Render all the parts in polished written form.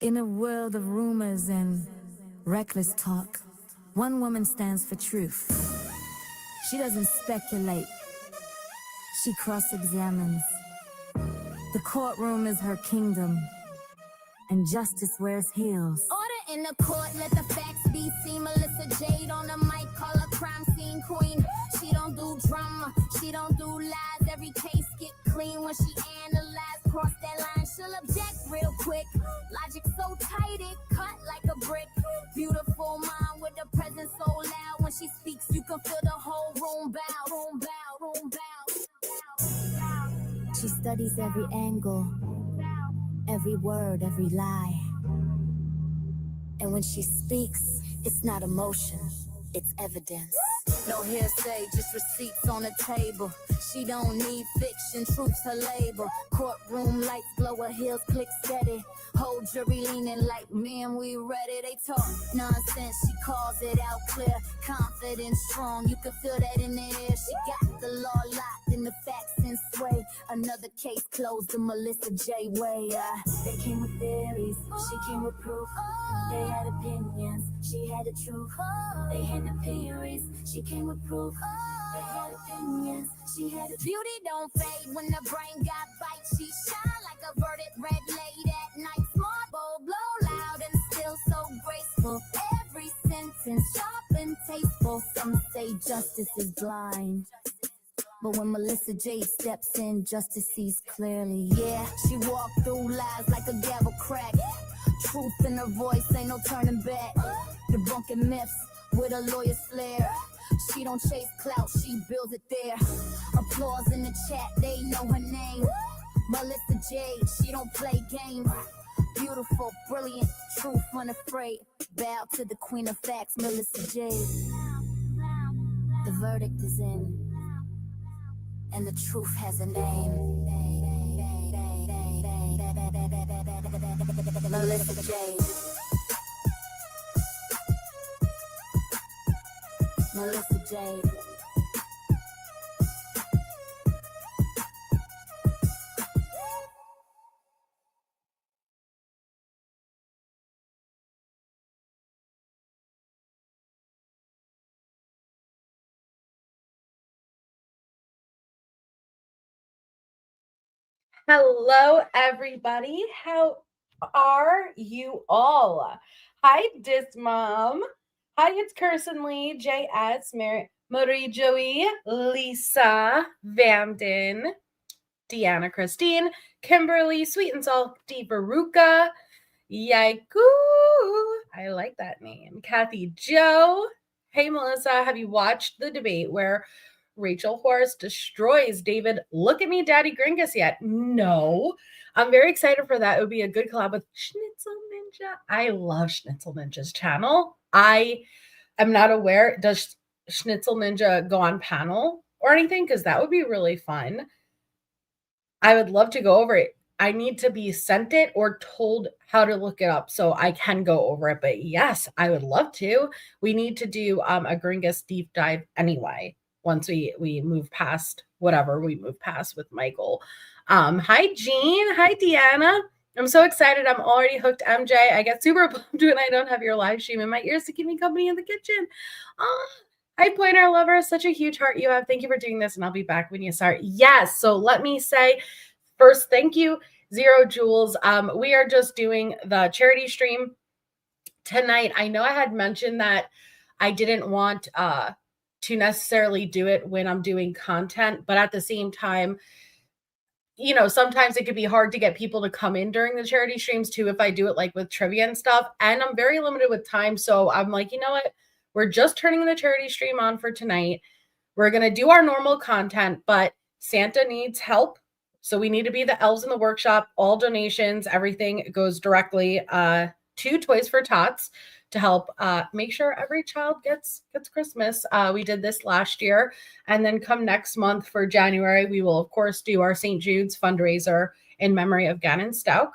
In a world of rumors and reckless talk, one woman stands for truth. She doesn't speculate, she cross-examines. The courtroom is her kingdom, and justice wears heels. Order in the court, let the facts be seen. Melissa Jade on the mic, call her crime scene queen. She don't do drama, she don't do lies. Every case get clean when she analyze. Cross that line, she'll object real quick. Logic so tight, it cut like a brick. Beautiful mind with a presence so loud. When she speaks, you can feel the whole room bow, room bow, room bow. She studies every angle, every word, every lie. And when she speaks, it's not emotion, it's evidence. No hearsay, just receipts on the table. She don't need fiction, truth's her label. Courtroom lights, blow her heels, click steady. Whole jury leaning like, man, we ready. They talk nonsense, she calls it out clear. Confident, strong, you can feel that in the air. She got the law locked and the facts in sway. Another case closed the Melissa J. way. They came with theories, she came with proof. They had opinions, she had the truth. They had the theories, she came with proof. They had opinions, she had the beauty don't fade when the brain got bite. She shine like a verdict red late at night. Smart, bold, blow loud and still so graceful. Every sentence sharp and tasteful. Some say justice is blind, but when Melissa Jade steps in, justice sees clearly. Yeah, she walked through lies like a gavel crack. Truth in her voice, ain't no turning back. Debunking myths with a lawyer's flair. She don't chase clout, she builds it there. Applause in the chat, they know her name. Melissa Jade, she don't play games. Beautiful, brilliant, truth unafraid. Bow to the queen of facts, Melissa Jade. The verdict is in, and the truth has a name. Melissa Jade. Melissa Jade. Hello, everybody. How are you all? Hi, Dis Mom. Hi, it's Kirsten Lee, JS, Marie Joey, Lisa, Vamden, Deanna Christine, Kimberly, Sweet and Salty Baruka, Yaiku. I like that name. Kathy Joe. Hey, Melissa, have you watched the debate where Rachel Horst destroys David Look at Me Daddy Gringus yet? No. I'm very excited for that. It would be a good collab with Schnitzel Ninja. I love Schnitzel Ninja's channel. I am not aware. Does Schnitzel Ninja go on panel or anything? Because that would be really fun. I would love to go over it. I need to be sent it or told how to look it up so I can go over it. But yes, I would love to. We need to do a Gringus deep dive anyway. Once we move past whatever we move past with Michael. Hi, Jean. Hi, Deanna. I'm so excited. I'm already hooked, MJ. I get super bummed when I don't have your live stream in my ears to keep me company in the kitchen. Hi, Pointer Lover. Such a huge heart you have. Thank you for doing this, and I'll be back when you start. Yes. So let me say first, thank you, Zero Jules. We are just doing the charity stream tonight. I know I had mentioned that I didn't want to necessarily do it when I'm doing content, but at the same time, you know, sometimes it could be hard to get people to come in during the charity streams too if I do it like with trivia and stuff. And I'm very limited with time. So I'm like, you know what? We're just turning the charity stream on for tonight. We're going to do our normal content, but Santa needs help. So we need to be the elves in the workshop. All donations, everything goes directly to Toys for Tots to help make sure every child gets Christmas. We did this last year. And then come next month for January, we will, of course, do our St. Jude's fundraiser in memory of Gannon Stout.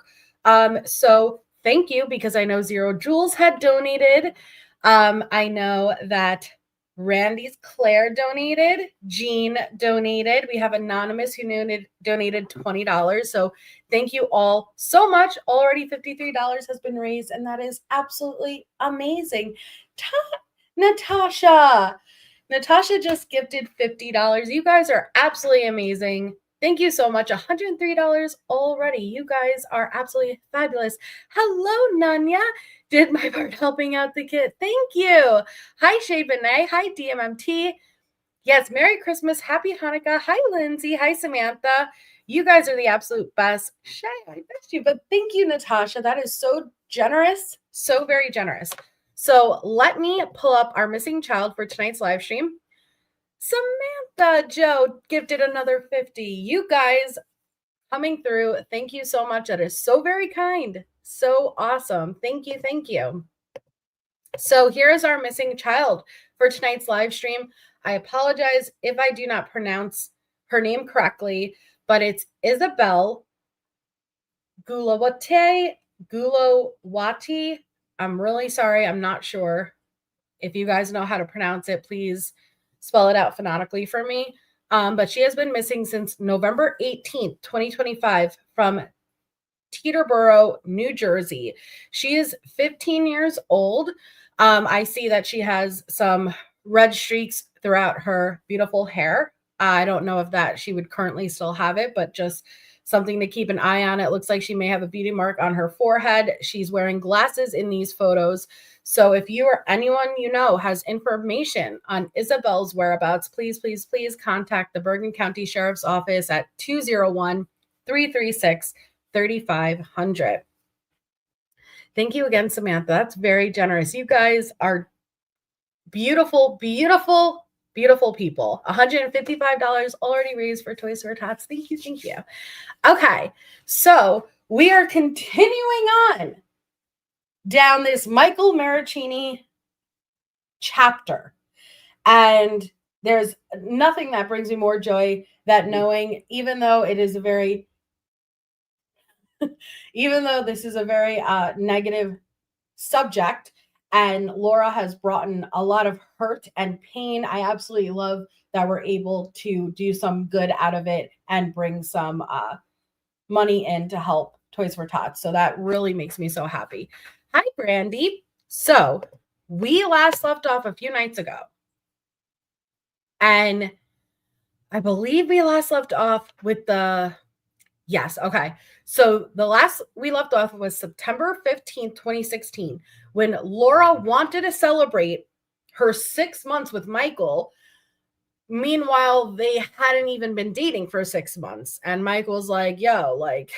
So thank you, because I know Zero Jules had donated. I know that Randy's Claire donated. Jean donated. We have Anonymous who donated $20. So thank you all so much. Already $53 has been raised, and that is absolutely amazing. Natasha just gifted $50. You guys are absolutely amazing. Thank you so much. $103 already. You guys are absolutely fabulous. Hello, Nanya. Did my part helping out the kid. Thank you. Hi, Shay Benet. Hi, DMMT. Yes, Merry Christmas. Happy Hanukkah. Hi, Lindsay. Hi, Samantha. You guys are the absolute best. Shay, I missed you, but thank you, Natasha. That is so generous. So very generous. So let me pull up our missing child for tonight's live stream. Samantha Joe gifted another 50. You guys coming through. Thank you so much. That is so very kind. So awesome. Thank you. Thank you. So here is our missing child for tonight's live stream. I apologize if I do not pronounce her name correctly, but it's Isabel Gulawati. I'm really sorry. I'm not sure. If you guys know how to pronounce it, please spell it out phonetically for me. But she has been missing since November 18th, 2025 from Teterboro, New Jersey. She is 15 years old. I see that she has some red streaks throughout her beautiful hair. I don't know if that she would currently still have it, but just something to keep an eye on. It looks like she may have a beauty mark on her forehead. She's wearing glasses in these photos. So if you or anyone you know has information on Isabel's whereabouts, please, please, please contact the Bergen County Sheriff's Office at 201-336-3500. Thank you again, Samantha. That's very generous. You guys are beautiful, beautiful, beautiful people. $155 already raised for Toys for Tots. Thank you. Thank you. Okay. So we are continuing on down this Michael Marraccini chapter. And there's nothing that brings me more joy than knowing, even though this is a very negative subject, and Laura has brought in a lot of hurt and pain, I absolutely love that we're able to do some good out of it and bring some money in to help Toys for Tots. So that really makes me so happy. Hi, Brandy. So we last left off a few nights ago. And I believe we last left off with yes, okay. So the last we left off was September 15th, 2016, when Laura wanted to celebrate her 6 months with Michael. Meanwhile, they hadn't even been dating for 6 months. And Michael's like, yo, like,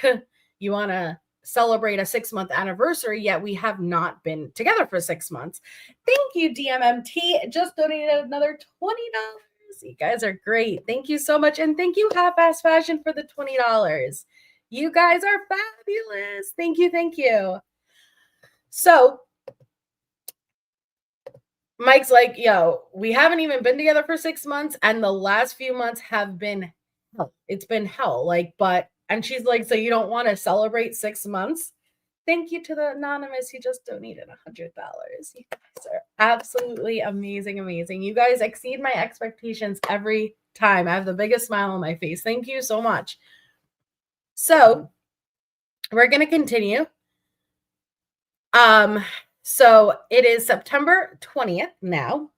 you want to celebrate a 6-month anniversary, yet we have not been together for 6 months. Thank you, DMMT. Just donated another $20. You guys are great. Thank you so much. And thank you, Half-Ass Fashion, for the $20. You guys are fabulous. Thank you. Thank you. So Mike's like, yo, we haven't even been together for 6 months. And the last few months have been hell. It's been hell. And she's like, so you don't want to celebrate 6 months? Thank you to the Anonymous who just donated $100. You guys are absolutely amazing, amazing. You guys exceed my expectations every time. I have the biggest smile on my face. Thank you so much. So we're going to continue. So it is September 20th now,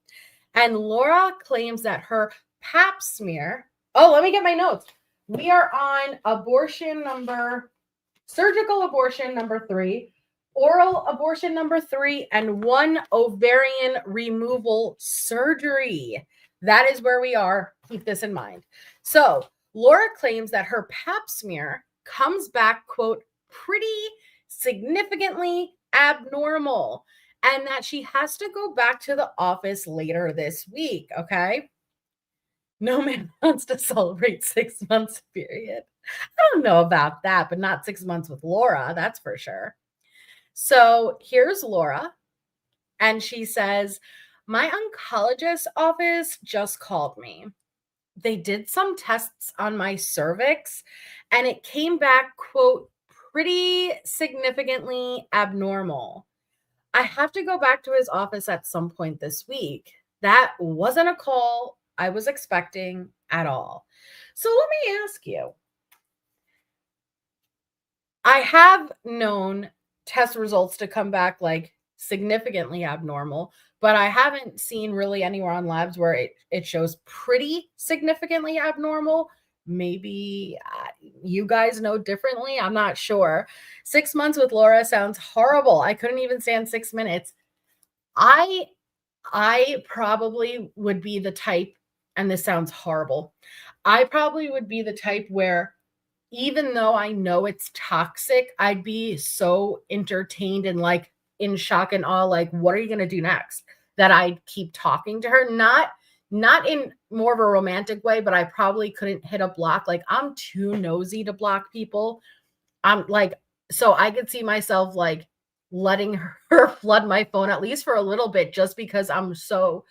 and Laura claims that her pap smear. Oh, let me get my notes. We are on surgical abortion number 3, oral abortion number 3, and 1 ovarian removal surgery. That is where we are. Keep this in mind. So Laura claims that her pap smear comes back, quote, pretty significantly abnormal, and that she has to go back to the office later this week. Okay. No man wants to celebrate 6 months, period. I don't know about that, but not 6 months with Laura. That's for sure. So here's Laura. And she says, my oncologist office just called me. They did some tests on my cervix and it came back, quote, pretty significantly abnormal. I have to go back to his office at some point this week. That wasn't a call I was expecting at all. So let me ask you, I have known test results to come back like significantly abnormal, but I haven't seen really anywhere on labs where it shows pretty significantly abnormal. Maybe you guys know differently. I'm not sure. 6 months with Laura sounds horrible. I couldn't even stand 6 minutes. I probably would be the type, and this sounds horrible. I probably would be the type where even though I know it's toxic, I'd be so entertained and like in shock and awe, like, what are you going to do next? That I'd keep talking to her, not in more of a romantic way, but I probably couldn't hit a block. Like, I'm too nosy to block people. I'm like, so I could see myself like letting her flood my phone at least for a little bit, just because I'm so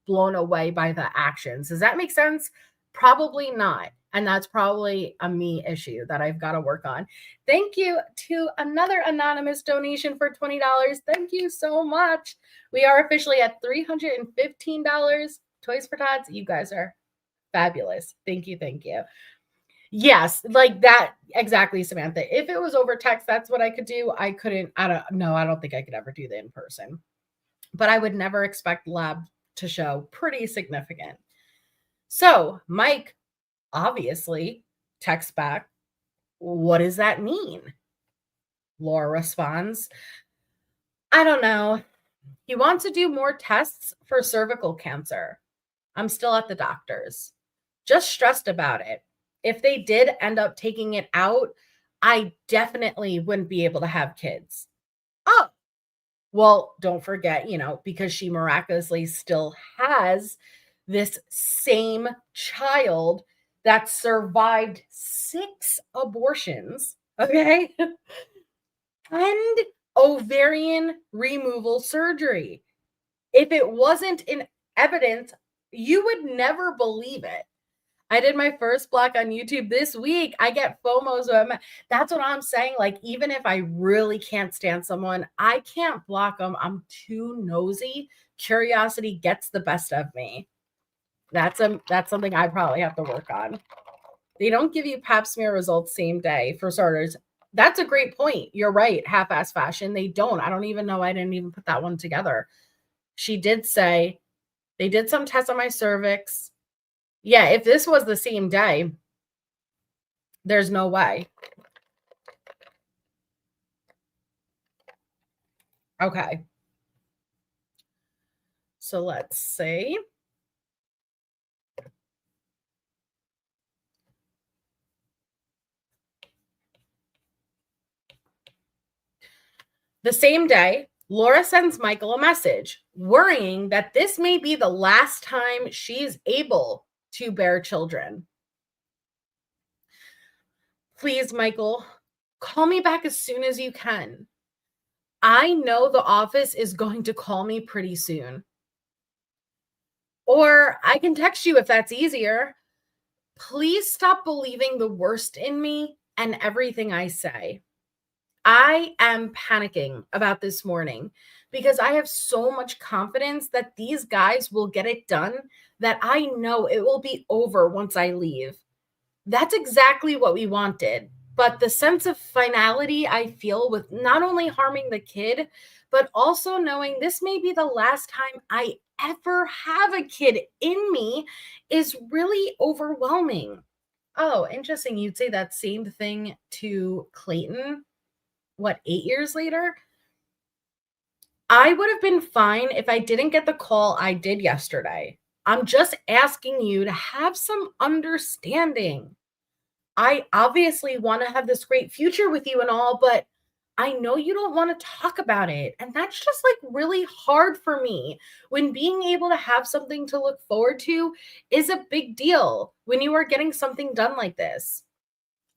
blown away by the actions. Does that make sense? Probably not. And that's probably a me issue that I've got to work on. Thank you to another anonymous donation for $20. Thank you so much. We are officially at $315. Toys for Tots, you guys are fabulous. Thank you. Thank you. Yes, like that. Exactly, Samantha. If it was over text, that's what I could do. I couldn't, I don't think I could ever do the in person. But I would never expect lab to show pretty significant. So Mike obviously texts back, what does that mean? Laura responds, I don't know. He wants to do more tests for cervical cancer. I'm still at the doctor's. Just stressed about it. If they did end up taking it out, I definitely wouldn't be able to have kids. Oh, well, don't forget, because she miraculously still has this same child that survived 6 abortions, okay? And ovarian removal surgery. If it wasn't in evidence, you would never believe it. I did my first block on YouTube this week. I get FOMO. So that's what I'm saying. Like, even if I really can't stand someone, I can't block them. I'm too nosy. Curiosity gets the best of me. That's something I probably have to work on. They don't give you pap smear results same day, for starters. That's a great point. You're right. Half-ass fashion. They don't. I don't even know. I didn't even put that one together. She did say they did some tests on my cervix. Yeah, if this was the same day, there's no way. Okay. So let's see. The same day, Laura sends Michael a message, worrying that this may be the last time she's able to bear children. Please, Michael, call me back as soon as you can. I know the office is going to call me pretty soon. Or I can text you if that's easier. Please stop believing the worst in me and everything I say. I am panicking about this morning because I have so much confidence that these guys will get it done that I know it will be over once I leave. That's exactly what we wanted. But the sense of finality I feel with not only harming the kid, but also knowing this may be the last time I ever have a kid in me is really overwhelming. Oh, interesting. You'd say that same thing to Clayton. What, 8 years later? I would have been fine if I didn't get the call I did yesterday. I'm just asking you to have some understanding. I obviously want to have this great future with you and all, but I know you don't want to talk about it. And that's just like really hard for me when being able to have something to look forward to is a big deal when you are getting something done like this.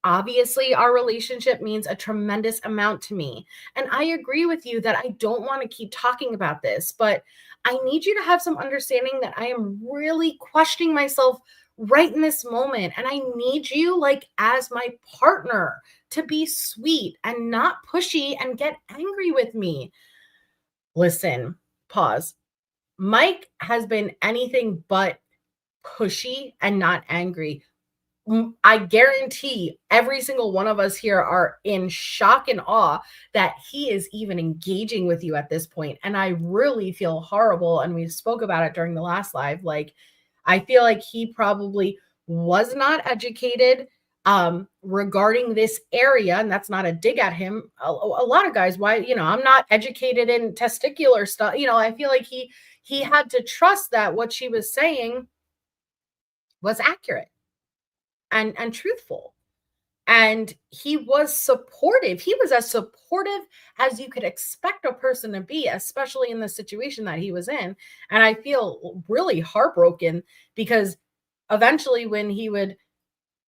Obviously, our relationship means a tremendous amount to me. And I agree with you that I don't want to keep talking about this, but I need you to have some understanding that I am really questioning myself right in this moment. And I need you, like, as my partner, to be sweet and not pushy and get angry with me. Listen, pause. Mike has been anything but pushy and not angry. I guarantee every single one of us here are in shock and awe that he is even engaging with you at this point. And I really feel horrible. And we spoke about it during the last live. Like, I feel like he probably was not educated regarding this area. And that's not a dig at him. A lot of guys, why, I'm not educated in testicular stuff. I feel like he had to trust that what she was saying was accurate and truthful. And he was supportive. He was as supportive as you could expect a person to be, especially in the situation that he was in. And I feel really heartbroken because eventually when he would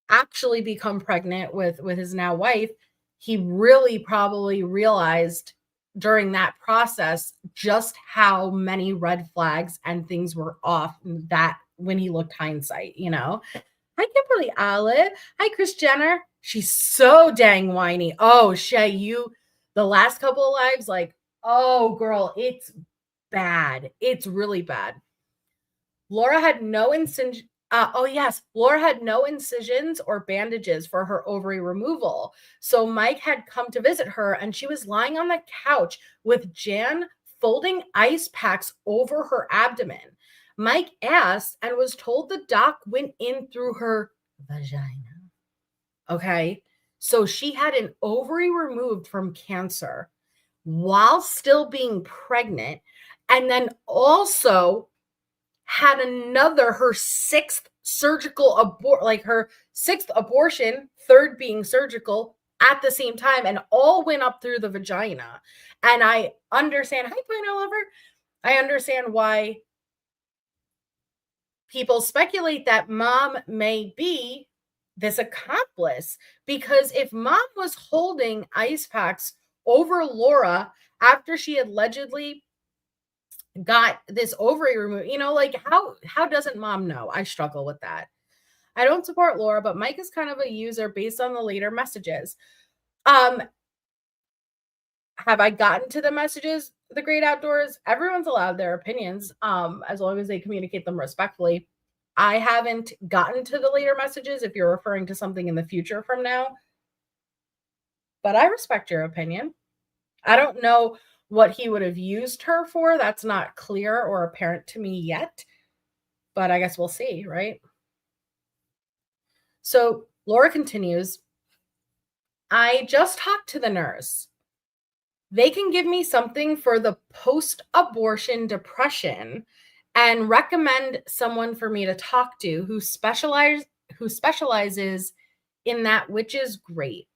actually become pregnant with his now wife, he really probably realized during that process just how many red flags and things were off that when he looked hindsight, Hi, Kimberly Olive. Hi, Chris Jenner. She's so dang whiny. Oh, Shay, the last couple of lives, like, oh, girl, it's bad. It's really bad. Laura had no incisions. Laura had no incisions or bandages for her ovary removal. So Mike had come to visit her, and she was lying on the couch with Jan folding ice packs over her abdomen. Mike asked and was told the doc went in through her vagina. Okay. So she had an ovary removed from cancer while still being pregnant. And then also had her sixth her sixth abortion, third being surgical at the same time, and all went up through the vagina. And I understand, hi, Point Lover. I understand why people speculate that mom may be this accomplice, because if mom was holding ice packs over Laura after she allegedly got this ovary removed, how doesn't mom know? I struggle with that. I don't support Laura, but Mike is kind of a user based on the later messages. Have I gotten to the messages? The great outdoors, everyone's allowed their opinions, as long as they communicate them respectfully. I haven't gotten to the later messages if you're referring to something in the future from now, but I respect your opinion. I don't know what he would have used her for. That's not clear or apparent to me yet, but I guess we'll see, right? So Laura continues, I just talked to the nurse. They can give me something for the post-abortion depression and recommend someone for me to talk to who specializes in that, which is great.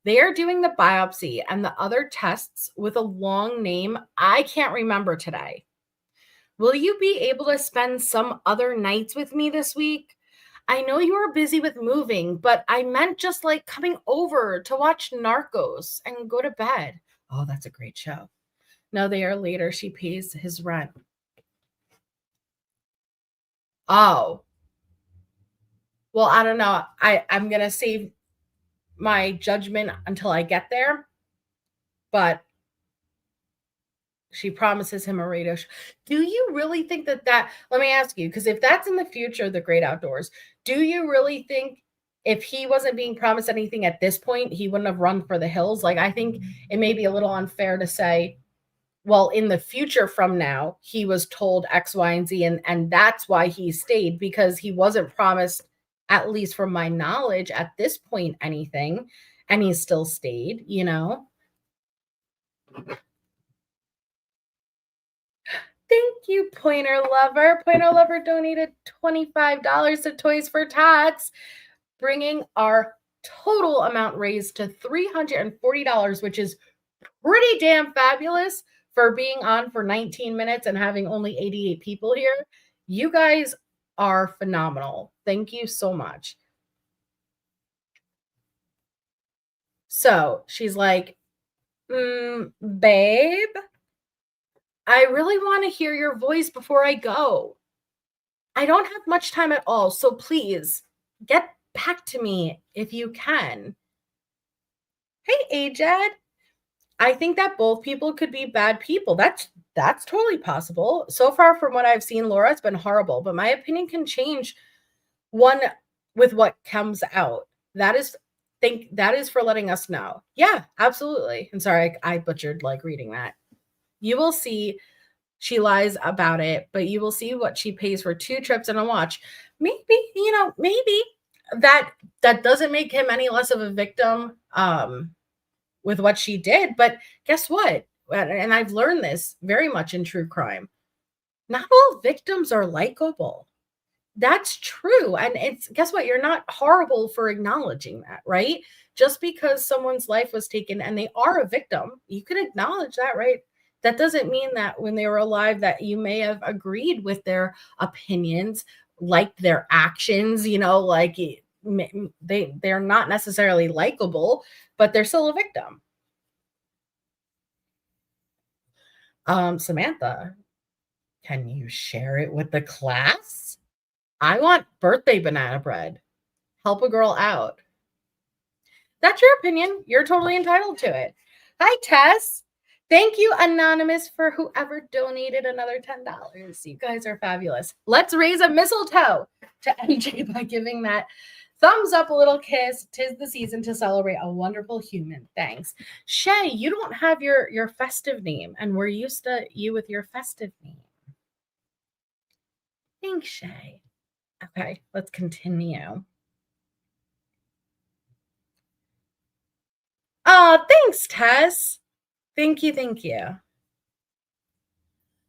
They are doing the biopsy and the other tests with a long name I can't remember today. Will you be able to spend some other nights with me this week? I know you are busy with moving, but I meant just like coming over to watch Narcos and go to bed. Oh, that's a great show. No, they are later. She pays his rent. Oh. Well, I don't know. I'm going to save my judgment until I get there. But she promises him a radio show. Do you really think that let me ask you, because if that's in the future, the great outdoors, do you really think if he wasn't being promised anything at this point, he wouldn't have run for the hills? Like, I think it may be a little unfair to say, well, in the future from now, he was told X, Y, and Z, and that's why he stayed, because he wasn't promised, at least from my knowledge at this point, anything, and he still stayed, Thank you, Pointer Lover. Pointer Lover donated $25 to Toys for Tots, bringing our total amount raised to $340, which is pretty damn fabulous for being on for 19 minutes and having only 88 people here. You guys are phenomenal. Thank you so much. So she's like, babe, I really want to hear your voice before I go. I don't have much time at all, so please get back to me if you can. Hey, Jade. I think that both people could be bad people. That's totally possible. So far from what I've seen, Laura, it's been horrible, but my opinion can change one with what comes out. That is for letting us know. Yeah, absolutely. And sorry, I butchered like reading that. You will see she lies about it, but you will see what she pays for 2 trips and a watch. Maybe, maybe that doesn't make him any less of a victim with what she did. But guess what? And I've learned this very much in true crime. Not all victims are likable. That's true. And it's, guess what? You're not horrible for acknowledging that, right? Just because someone's life was taken and they are a victim, you can acknowledge that, right? That doesn't mean that when they were alive that you may have agreed with their opinions, liked their actions, like they're not necessarily likable, but they're still a victim. Samantha, can you share it with the class? I want birthday banana bread. Help a girl out. That's your opinion. You're totally entitled to it. Hi, Tess. Thank you, Anonymous, for whoever donated another $10. You guys are fabulous. Let's raise a mistletoe to MJ by giving that thumbs up, a little kiss. 'Tis the season to celebrate a wonderful human. Thanks. Shay, you don't have your festive name, and we're used to you with your festive name. Thanks, Shay. Okay, let's continue. Oh, thanks, Tess. Thank you, thank you.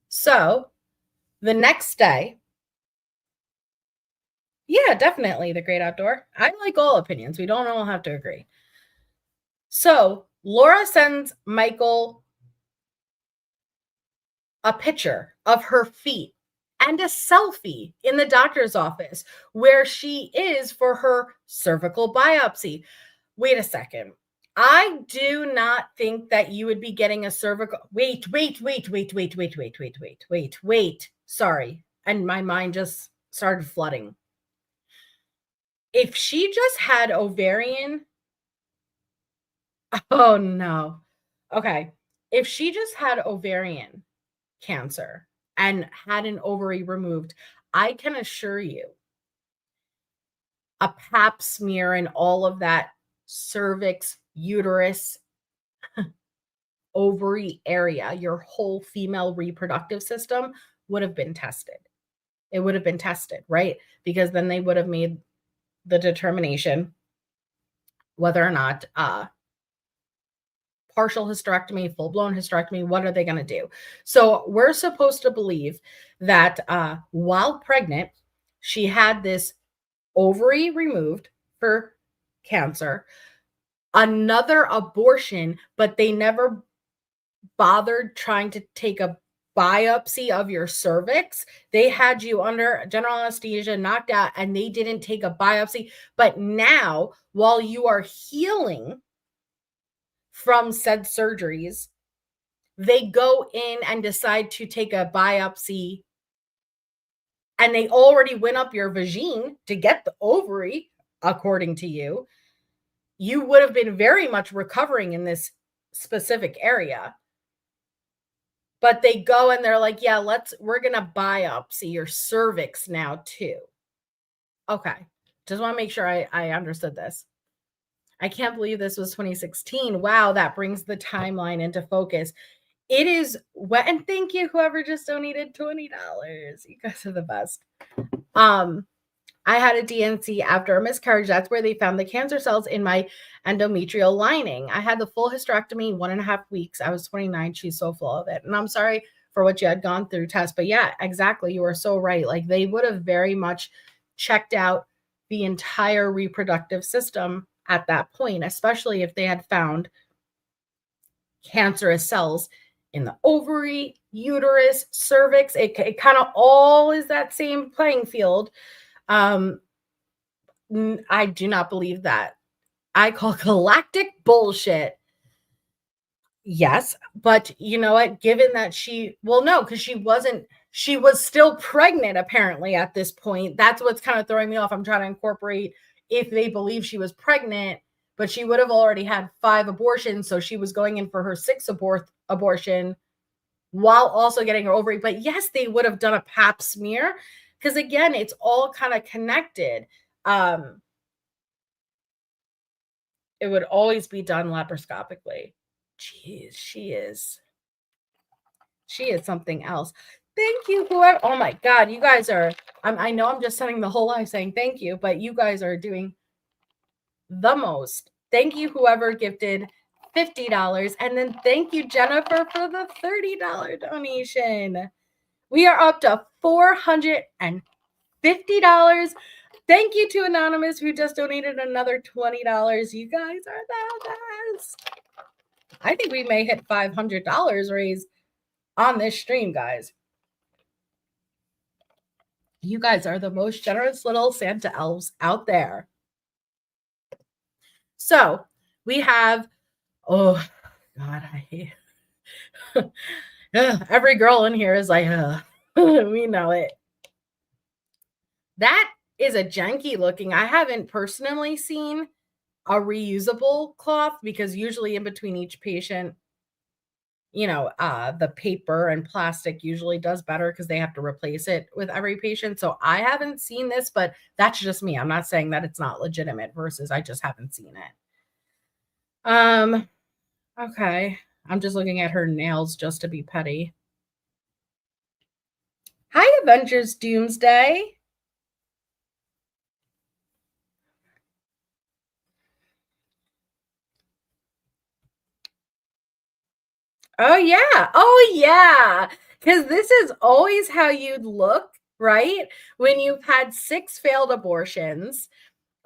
So, the next day, yeah, definitely the great outdoor. I like all opinions. We don't all have to agree. So, Laura sends Michael a picture of her feet and a selfie in the doctor's office where she is for her cervical biopsy. Wait a second. I do not think that you would be getting a cervical. Wait. Sorry. And my mind just started flooding. If she just had ovarian. Oh, no. Okay. If she just had ovarian cancer and had an ovary removed, I can assure you a pap smear and all of that cervix, uterus, ovary area, your whole female reproductive system would have been tested. It would have been tested, right? Because then they would have made the determination whether or not partial hysterectomy, full-blown hysterectomy, what are they going to do? So we're supposed to believe that while pregnant, she had this ovary removed for cancer, another abortion, but they never bothered trying to take a biopsy of your cervix. They had you under general anesthesia, knocked out, and they didn't take a biopsy. But now, while you are healing from said surgeries, they go in and decide to take a biopsy, and they already went up your vagine to get the ovary, according to you. You would have been very much recovering in this specific area. But they go and they're like, yeah, we're going to biopsy your cervix now too. Okay. Just want to make sure I understood this. I can't believe this was 2016. Wow, that brings the timeline into focus. It is wet, and thank you, whoever just donated $20. You guys are the best. I had a DNC after a miscarriage. That's where they found the cancer cells in my endometrial lining. I had the full hysterectomy, 1.5 weeks. I was 29. She's so full of it. And I'm sorry for what you had gone through, Tess. But yeah, exactly. You are so right. Like, they would have very much checked out the entire reproductive system at that point, especially if they had found cancerous cells in the ovary, uterus, cervix. It kind of all is that same playing field. I do not believe that. I call galactic bullshit. Yes, but you know what? Given that because she was still pregnant apparently at this point. That's what's kind of throwing me off. I'm trying to incorporate if they believe she was pregnant, but she would have already had 5 abortions. So she was going in for her 6th abortion while also getting her ovary. But yes, they would have done a pap smear because, again, it's all kind of connected. It would always be done laparoscopically. Jeez, she is something else. Thank you, whoever. Oh my God, you guys are, I know I'm just sending the whole life saying thank you, but you guys are doing the most. Thank you, whoever gifted $50. And then thank you, Jennifer, for the $30 donation. We are up to $450. Thank you to Anonymous who just donated another $20. You guys are the best. I think we may hit $500 raised on this stream, guys. You guys are the most generous little Santa elves out there. So we have, oh God, I hate every girl in here is like, we know it. That is a janky looking. I haven't personally seen a reusable cloth because usually in between each patient, you know, the paper and plastic usually does better because they have to replace it with every patient. So I haven't seen this, but that's just me. I'm not saying that it's not legitimate versus I just haven't seen it. Okay. I'm just looking at her nails just to be petty. Hi, Avengers Doomsday. Oh, yeah. Oh, yeah. Because this is always how you'd look, right? When you've had 6 failed abortions,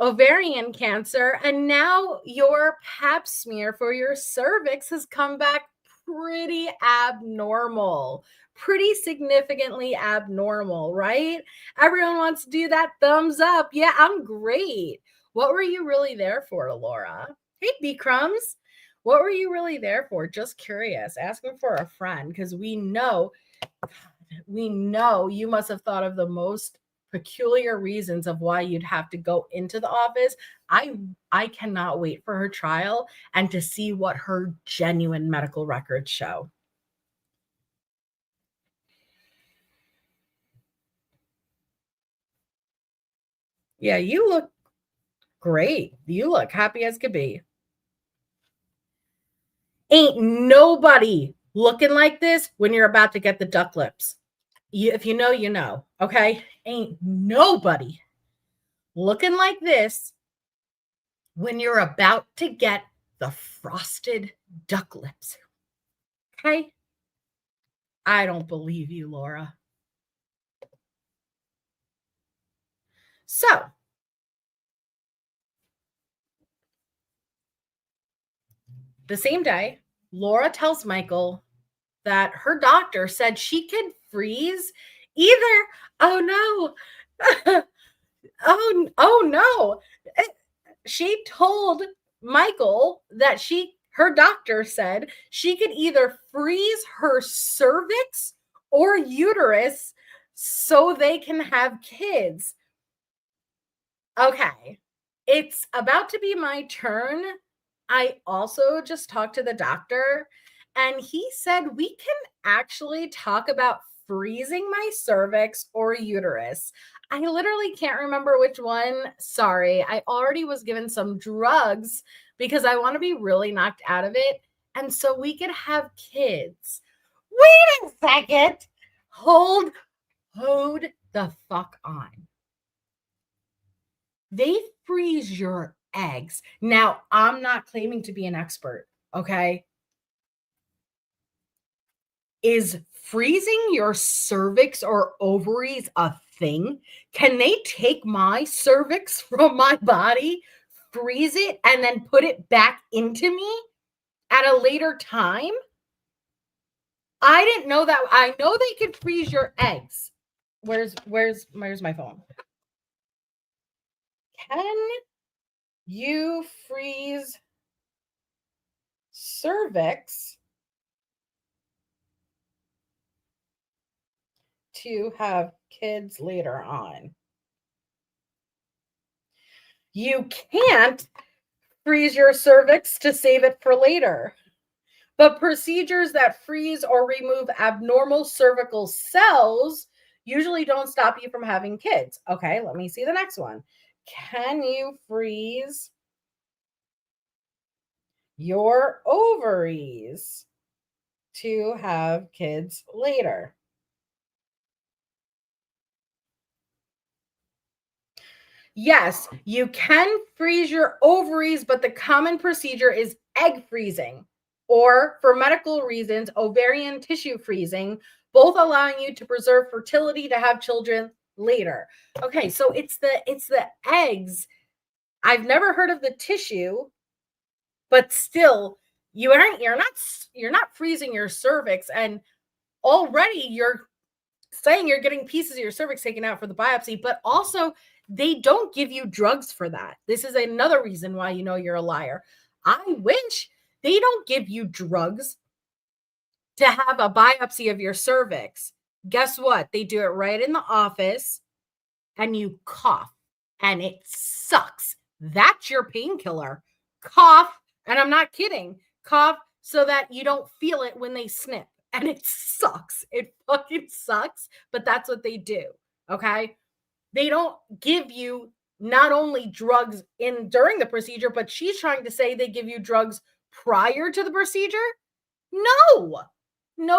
ovarian cancer, and now your pap smear for your cervix has come back pretty abnormal, pretty significantly abnormal, right? Everyone wants to do that thumbs up. Yeah, I'm great. What were you really there for, Laura? Hey, B Crumbs. What were you really there for? Just curious. Asking for a friend because we know you must have thought of the most peculiar reasons of why you'd have to go into the office. I cannot wait for her trial and to see what her genuine medical records show. Yeah, you look great. You look happy as could be. Ain't nobody looking like this when you're about to get the duck lips. If you know, you know, okay? Ain't nobody looking like this when you're about to get the frosted duck lips. Okay? I don't believe you, Laura. So, the same day, Laura tells Michael that her doctor said she could freeze either. Oh no. oh no. She told Michael that her doctor said she could either freeze her cervix or uterus so they can have kids. Okay. It's about to be my turn. I also just talked to the doctor and he said we can actually talk about freezing my cervix or uterus. I literally can't remember which one. Sorry. I already was given some drugs because I want to be really knocked out of it. And so we could have kids. Wait a second. Hold the fuck on. They freeze your eggs. Now, I'm not claiming to be an expert, okay? Is freezing your cervix or ovaries a thing? Can they take my cervix from my body, freeze it, and then put it back into me at a later time? I didn't know that. I know they could freeze your eggs. Where's my phone? Can you freeze cervix to have kids later on? You can't freeze your cervix to save it for later. But procedures that freeze or remove abnormal cervical cells usually don't stop you from having kids. Okay, let me see the next one. Can you freeze your ovaries to have kids later? Yes, you can freeze your ovaries, but the common procedure is egg freezing, or for medical reasons, ovarian tissue freezing, both allowing you to preserve fertility to have children later. Okay, so it's the eggs. I've never heard of the tissue, but still you're not freezing your cervix, and already you're saying you're getting pieces of your cervix taken out for the biopsy, but also they don't give you drugs for that. This is another reason why you know you're a liar. I wish they don't give you drugs to have a biopsy of your cervix. Guess what? They do it right in the office and you cough and it sucks. That's your painkiller. Cough, and I'm not kidding. Cough so that you don't feel it when they snip. And it sucks. It fucking sucks, but that's what they do. Okay? They don't give you not only drugs during the procedure, but she's trying to say they give you drugs prior to the procedure. No,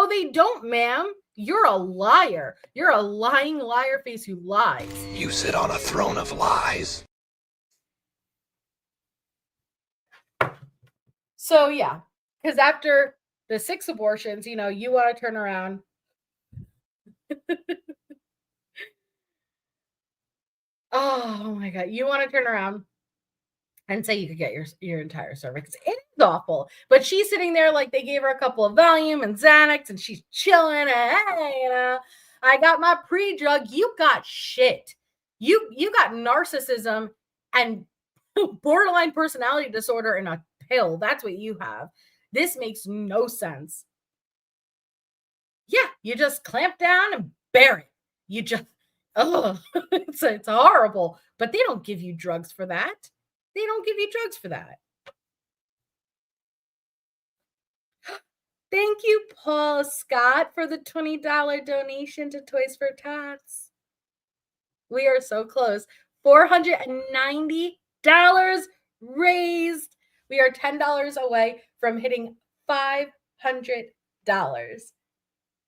they don't, ma'am. You're a liar. You're a lying liar face who lies. You sit on a throne of lies. So yeah, because after the 6 abortions, you want to turn around. Oh my God. You want to turn around and say you could get your entire cervix. It is awful. But she's sitting there like they gave her a couple of Valium and Xanax and she's chilling. And, hey, I got my pre-drug. You got shit. You got narcissism and borderline personality disorder in a pill. That's what you have. This makes no sense. Yeah, you just clamp down and bear it. You just, it's horrible. But they don't give you drugs for that. They don't give you drugs for that. Thank you, Paul Scott, for the $20 donation to Toys for Tots. We are so close. $490 raised. We are $10 away from hitting $500.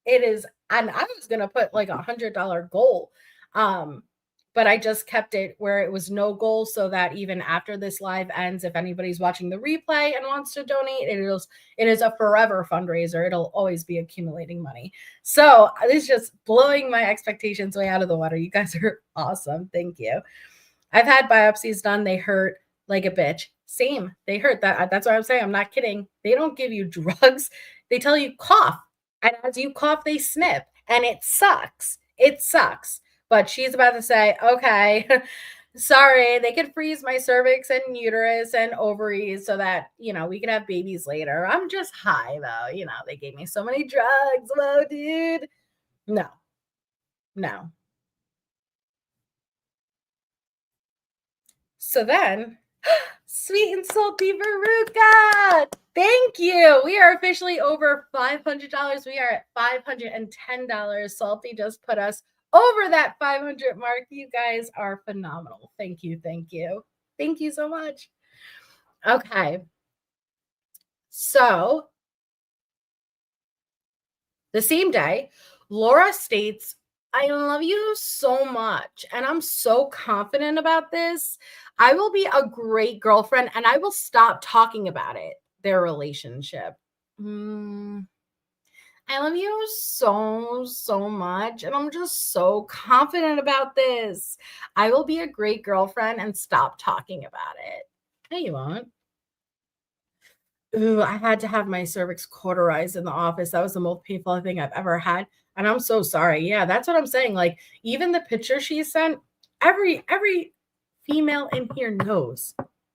It is, and I was going to put like $100 goal. But I just kept it where it was no goal so that even after this live ends, if anybody's watching the replay and wants to donate, it is a forever fundraiser. It'll always be accumulating money. So this is just blowing my expectations way out of the water. You guys are awesome. Thank you. I've had biopsies done. They hurt like a bitch. Same. They hurt. That's what I'm saying. I'm not kidding. They don't give you drugs. They tell you cough. And as you cough, they snip. And it sucks. It sucks. But she's about to say, okay, sorry, they could freeze my cervix and uterus and ovaries so that, we could have babies later. I'm just high, though. They gave me so many drugs. Whoa, dude. No. So then, sweet and salty Veruca. Thank you. We are officially over $500. We are at $510. Salty just put us over that 500 mark. You guys are phenomenal. Thank you. Thank you so much. Okay. So the same day, Laura states, I love you so much. And I'm so confident about this. I will be a great girlfriend and I will stop talking about it, their relationship. I love you so, so much. And I'm just so confident about this. I will be a great girlfriend and stop talking about it. No, you won't. Ooh, I had to have my cervix cauterized in the office. That was the most painful thing I've ever had. And I'm so sorry. Yeah, that's what I'm saying. Like, even the picture she sent, every female in here knows.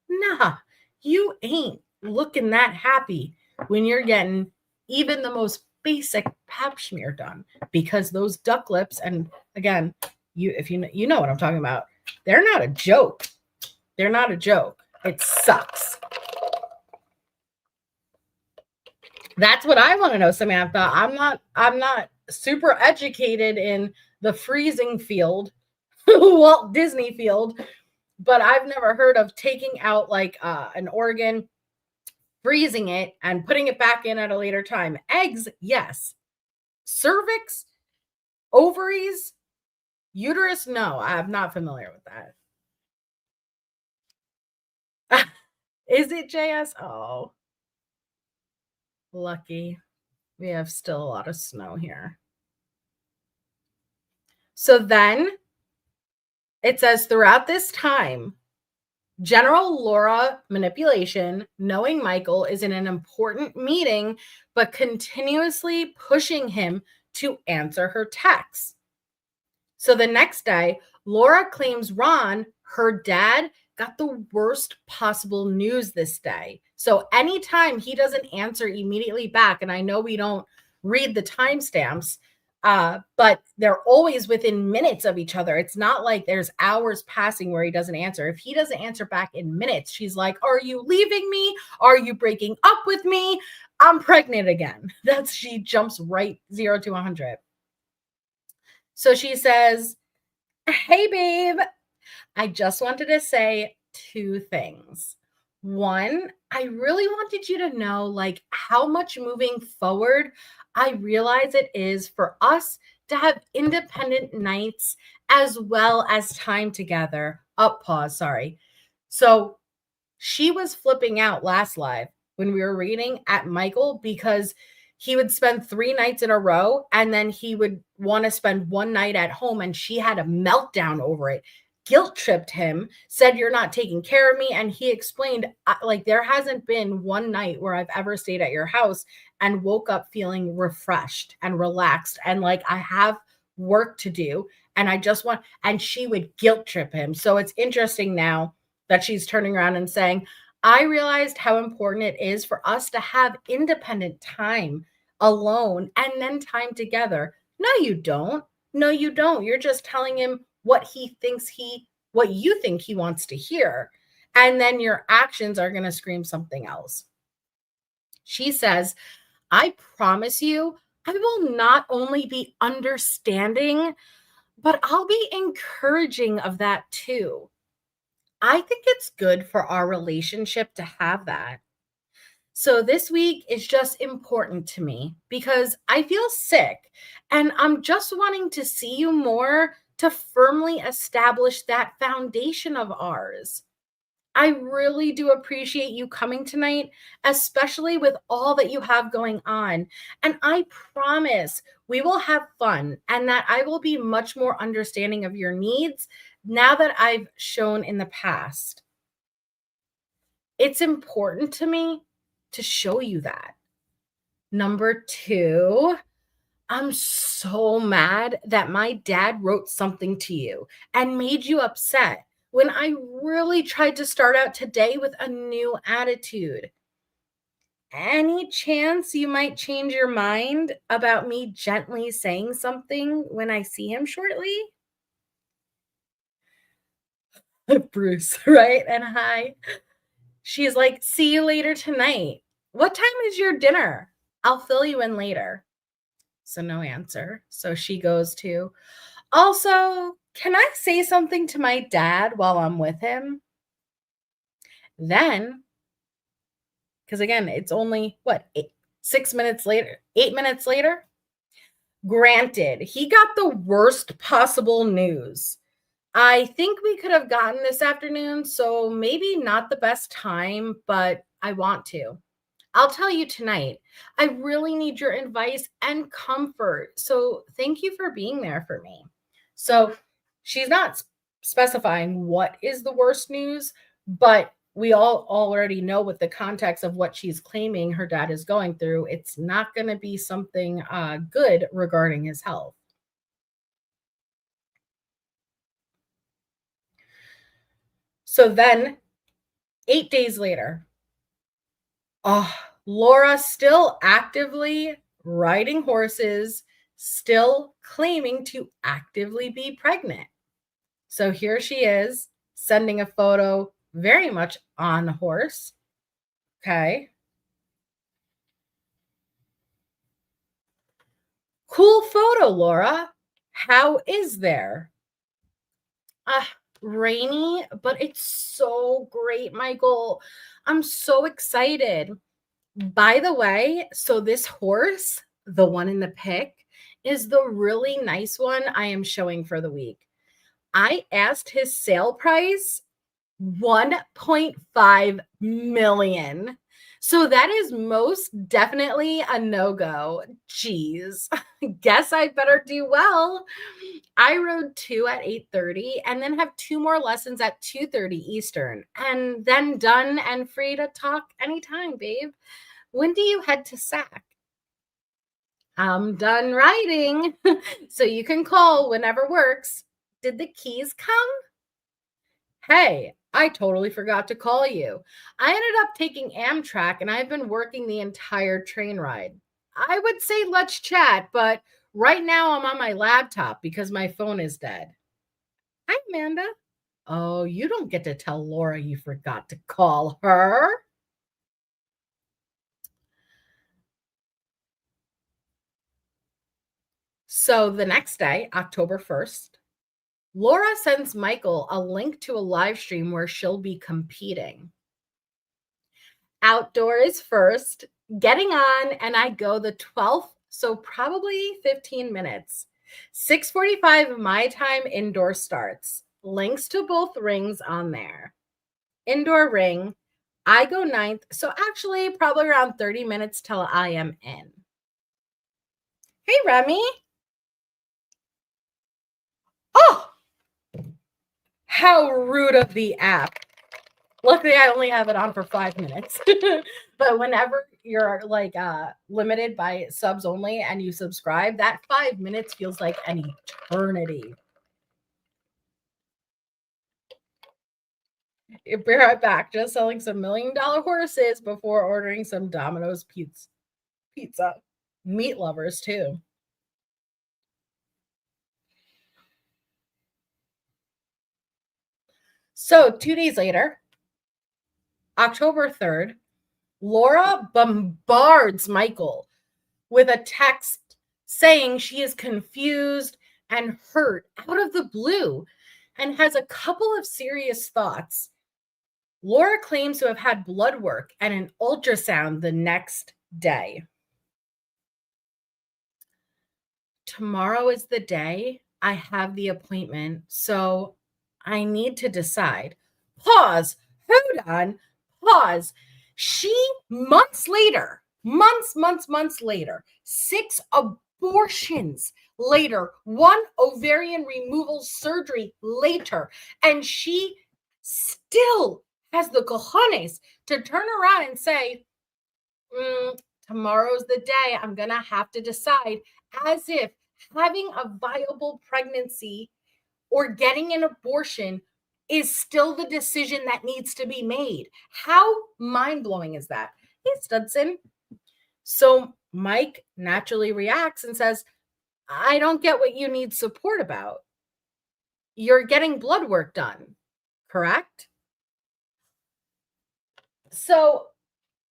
Nah, you ain't looking that happy when you're getting even the most basic pap smear done, because those duck lips, and again, if you know what I'm talking about, they're not a joke. It sucks. That's what I want to know, Samantha. I'm not super educated in the freezing field, Walt Disney field, but I've never heard of taking out like an organ, freezing it, and putting it back in at a later time. Eggs, yes. Cervix, ovaries, uterus, no. I'm not familiar with that. Is it JS? Oh, lucky. We have still a lot of snow here. So then it says throughout this time, General Laura manipulation, knowing Michael is in an important meeting, but continuously pushing him to answer her texts. So the next day, Laura claims Ron, her dad, got the worst possible news this day. So anytime he doesn't answer immediately back, and I know we don't read the timestamps, but they're always within minutes of each other. It's not like there's hours passing where he doesn't answer. If he doesn't answer back in minutes, she's like, are you leaving me? Are you breaking up with me? I'm pregnant again. She jumps right 0 to 100. So she says, hey, babe, I just wanted to say 2 things. One, I really wanted you to know like how much moving forward I realize it is for us to have independent nights as well as time together. Pause, sorry. So she was flipping out last live when we were reading at Michael because he would spend 3 nights in a row and then he would want to spend 1 night at home, and she had a meltdown over it. Guilt tripped him, said, you're not taking care of me. And he explained, like, there hasn't been 1 night where I've ever stayed at your house and woke up feeling refreshed and relaxed. And like, I have work to do. And I just want, and she would guilt trip him. So it's interesting now that she's turning around and saying, I realized how important it is for us to have independent time alone and then time together. No, you don't. No, you don't. You're just telling him what you think he wants to hear. And then your actions are going to scream something else. She says, I promise you, I will not only be understanding, but I'll be encouraging of that too. I think it's good for our relationship to have that. So this week is just important to me because I feel sick and I'm just wanting to see you more to firmly establish that foundation of ours. I really do appreciate you coming tonight, especially with all that you have going on. And I promise we will have fun and that I will be much more understanding of your needs now that I've shown in the past. It's important to me to show you that. Number 2, I'm so mad that my dad wrote something to you and made you upset when I really tried to start out today with a new attitude. Any chance you might change your mind about me gently saying something when I see him shortly? Bruce, right? And hi. She's like, see you later tonight. What time is your dinner? I'll fill you in later. So no answer. So she goes to, also, can I say something to my dad while I'm with him? Then, because again, it's only 6 minutes later, 8 minutes later. Granted, he got the worst possible news. I think we could have gotten this afternoon, so maybe not the best time, but I want to. I'll tell you tonight. I really need your advice and comfort. So thank you for being there for me. So she's not specifying what is the worst news, but we all already know with the context of what she's claiming her dad is going through, it's not going to be something good regarding his health. So then 8 days later, Laura still actively riding horses, still claiming to actively be pregnant. So here she is sending a photo very much on the horse. Okay. Cool photo, Laura. How is there? Rainy, but it's so great, Michael. I'm so excited. By the way, so this horse, the one in the pic, is the really nice one I am showing for the week. I asked his sale price 1.5 million. So that is most definitely a no-go. Jeez. Guess I better do well. I rode 2 at 8:30 and then have 2 more lessons at 2:30 Eastern, and then done and free to talk anytime, babe. When do you head to SAC? I'm done riding, so you can call whenever works. Did the keys come? Hey, I totally forgot to call you. I ended up taking Amtrak and I've been working the entire train ride. I would say let's chat, but right now I'm on my laptop because my phone is dead. Hi, Amanda. Oh, you don't get to tell Laura you forgot to call her. So the next day, October 1st, Laura sends Michael a link to a live stream where she'll be competing. Outdoor is first, getting on, and I go the 12th, so probably 15 minutes. 6:45 my time, indoor starts. Links to both rings on there. Indoor ring, I go 9th, so actually probably around 30 minutes till I am in. Hey, Remy. Oh, how rude of the app. Luckily, I only have it on for 5 minutes. But whenever you're like limited by subs only and you subscribe, that 5 minutes feels like an eternity. Be right back. Just selling some $1 million horses before ordering some Domino's pizza. Meat lovers too. So 2 days later, October 3rd, Laura bombards Michael with a text saying she is confused and hurt out of the blue and has a couple of serious thoughts. Laura claims to have had blood work and an ultrasound the next day. Tomorrow is the day I have the appointment, so I need to decide. Pause. Hold on. Pause. She, months later, months later, 6 abortions later, 1 ovarian removal surgery later, and she still has the cojones to turn around and say, tomorrow's the day I'm going to have to decide, as if having a viable pregnancy or getting an abortion is still the decision that needs to be made. How mind-blowing is that? Hey, Studson. So Mike naturally reacts and says, I don't get what you need support about. You're getting blood work done, correct? So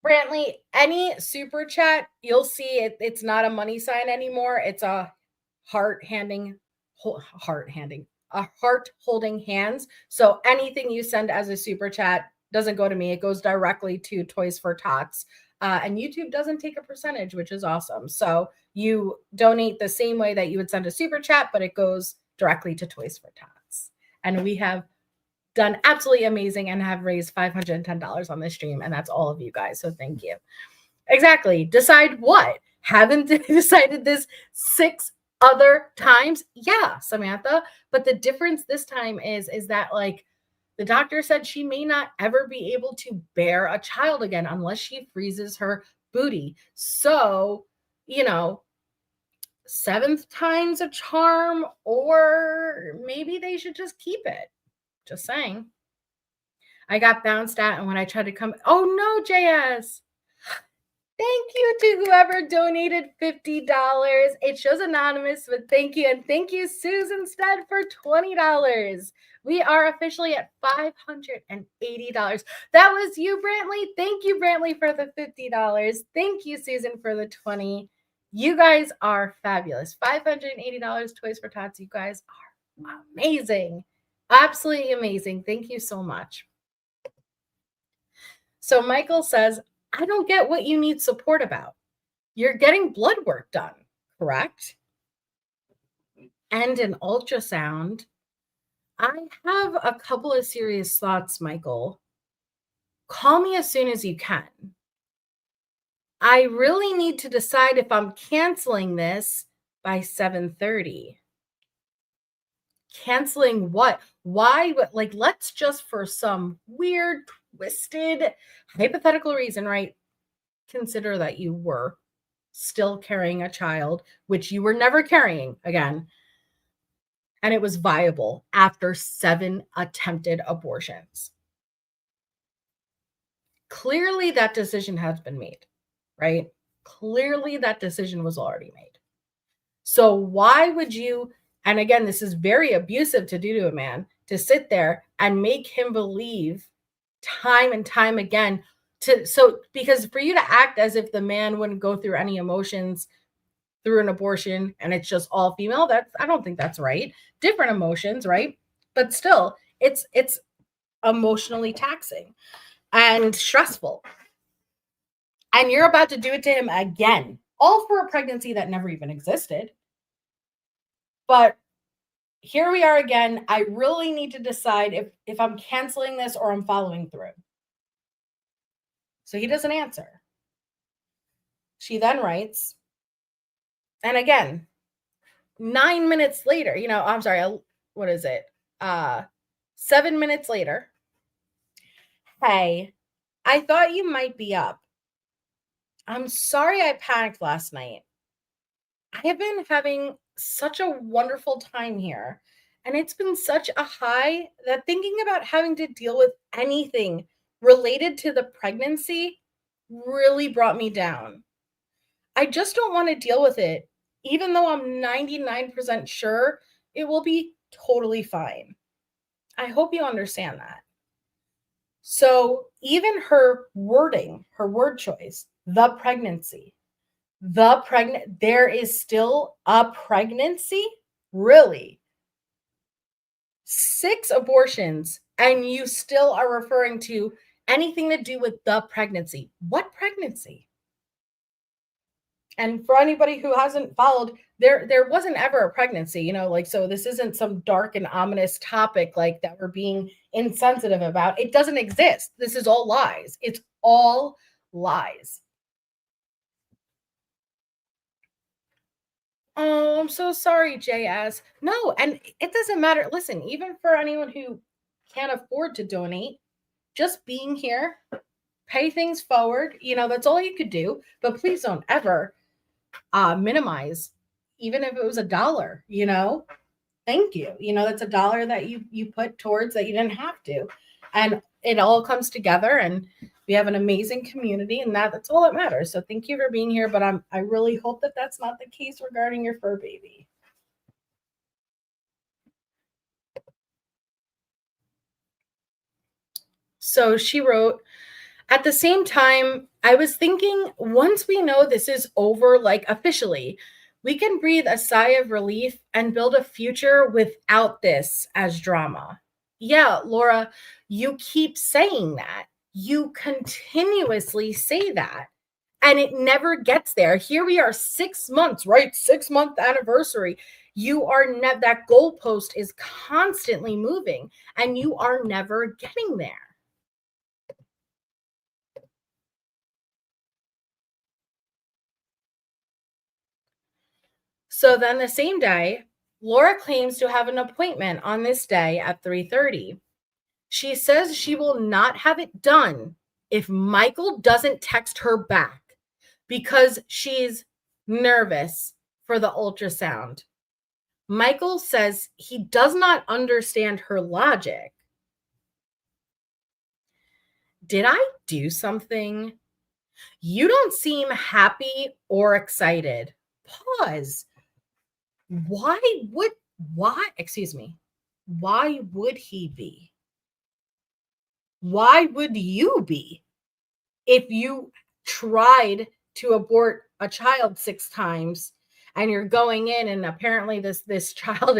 Brantley, any super chat, you'll see it's not a money sign anymore. It's a heart holding hands. So anything you send as a super chat doesn't go to me. It goes directly to Toys for Tots. And YouTube doesn't take a percentage, which is awesome. So you donate the same way that you would send a super chat, but it goes directly to Toys for Tots. And we have done absolutely amazing and have raised $510 on this stream. And that's all of you guys. So thank you. Exactly. Decide what? Haven't decided this 6 other times? Yeah, Samantha. But the difference this time is that like the doctor said she may not ever be able to bear a child again unless she freezes her booty. So, 7th time's a charm, or maybe they should just keep it. Just saying. I got bounced at, and when I tried to come, oh no, JS. Thank you to whoever donated $50. It shows anonymous, but thank you. And thank you, Susan Stead, for $20. We are officially at $580. That was you, Brantley. Thank you, Brantley, for the $50. Thank you, Susan, for the 20. You guys are fabulous. $580 Toys for Tots. You guys are amazing. Absolutely amazing. Thank you so much. So Michael says, I don't get what you need support about. You're getting blood work done, correct? And an ultrasound. I have a couple of serious thoughts, Michael. Call me as soon as you can. I really need to decide if I'm canceling this by 7:30. Canceling what? Why? Like, let's just, for some weird, twisted, hypothetical reason, right? Consider that you were still carrying a child, which you were never carrying again. And it was viable after 7 attempted abortions. Clearly, that decision has been made, right? Clearly, that decision was already made. So why would you, and again, this is very abusive to do to a man, to sit there and make him believe time and time again because for you to act as if the man wouldn't go through any emotions through an abortion and it's just all female, I don't think that's right. Different emotions, right? But still, it's emotionally taxing and stressful. And you're about to do it to him again, all for a pregnancy that never even existed. But here we are again. I really need to decide if I'm canceling this or I'm following through. So he doesn't answer. She then writes, and again, 9 minutes later, I'm sorry, what is it? 7 minutes later. Hey, I thought you might be up. I'm sorry I panicked last night. I have been having such a wonderful time here, and it's been such a high that thinking about having to deal with anything related to the pregnancy really brought me down. I just don't want to deal with it, even though I'm 99% sure it will be totally fine. I hope you understand that. So even her wording, her word choice, the pregnancy, there is still a pregnancy? Really? 6 abortions, and you still are referring to anything to do with the pregnancy. What pregnancy? And for anybody who hasn't followed, there wasn't ever a pregnancy, so this isn't some dark and ominous topic like that we're being insensitive about. It doesn't exist. This is all lies. It's all lies. Oh, I'm so sorry, JS. No, and it doesn't matter. Listen, even for anyone who can't afford to donate, just being here, pay things forward, that's all you could do. But please don't ever minimize, even if it was $1, thank you. That's $1 that you put towards that you didn't have to. And it all comes together, and we have an amazing community, and that's all that matters. So thank you for being here, but I really hope that that's not the case regarding your fur baby. So she wrote, at the same time, I was thinking once we know this is over, like officially, we can breathe a sigh of relief and build a future without this as drama. Yeah, Laura, you keep saying that. You continuously say that. And it never gets there. Here we are 6 months, right? 6-month anniversary. You are that goalpost is constantly moving, and you are never getting there. So then the same day, Laura claims to have an appointment on this day at 3:30. She says she will not have it done if Michael doesn't text her back because she's nervous for the ultrasound. Michael says he does not understand her logic. Did I do something? You don't seem happy or excited. Pause. Why would he be? Why would you be if you tried to abort a child 6 times and you're going in and apparently this child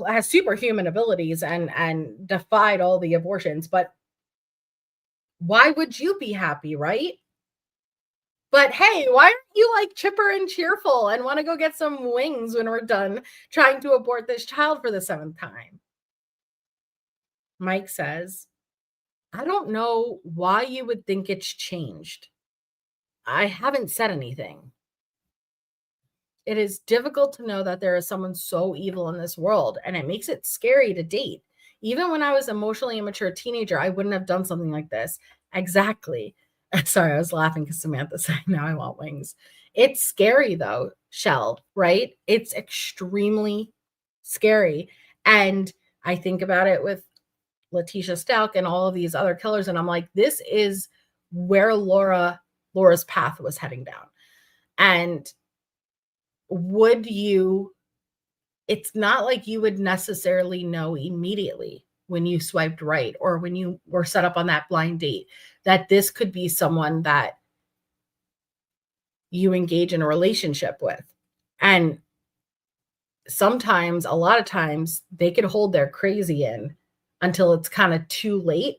has superhuman abilities and defied all the abortions, but why would you be happy, right? But hey, why aren't you like chipper and cheerful and want to go get some wings when we're done trying to abort this child for the 7th time? Mike says, I don't know why you would think it's changed. I haven't said anything. It is difficult to know that there is someone so evil in this world, and it makes it scary to date. Even when I was emotionally immature teenager, I wouldn't have done something like this. Exactly. Sorry, I was laughing because Samantha said, now I want wings. It's scary though, Shell, right? It's extremely scary. And I think about it with Letitia Stalk and all of these other killers, and I'm like, this is where Laura's path was heading down. And it's not like you would necessarily know immediately when you swiped right or when you were set up on that blind date that this could be someone that you engage in a relationship with. And sometimes, a lot of times, they could hold their crazy in until it's kind of too late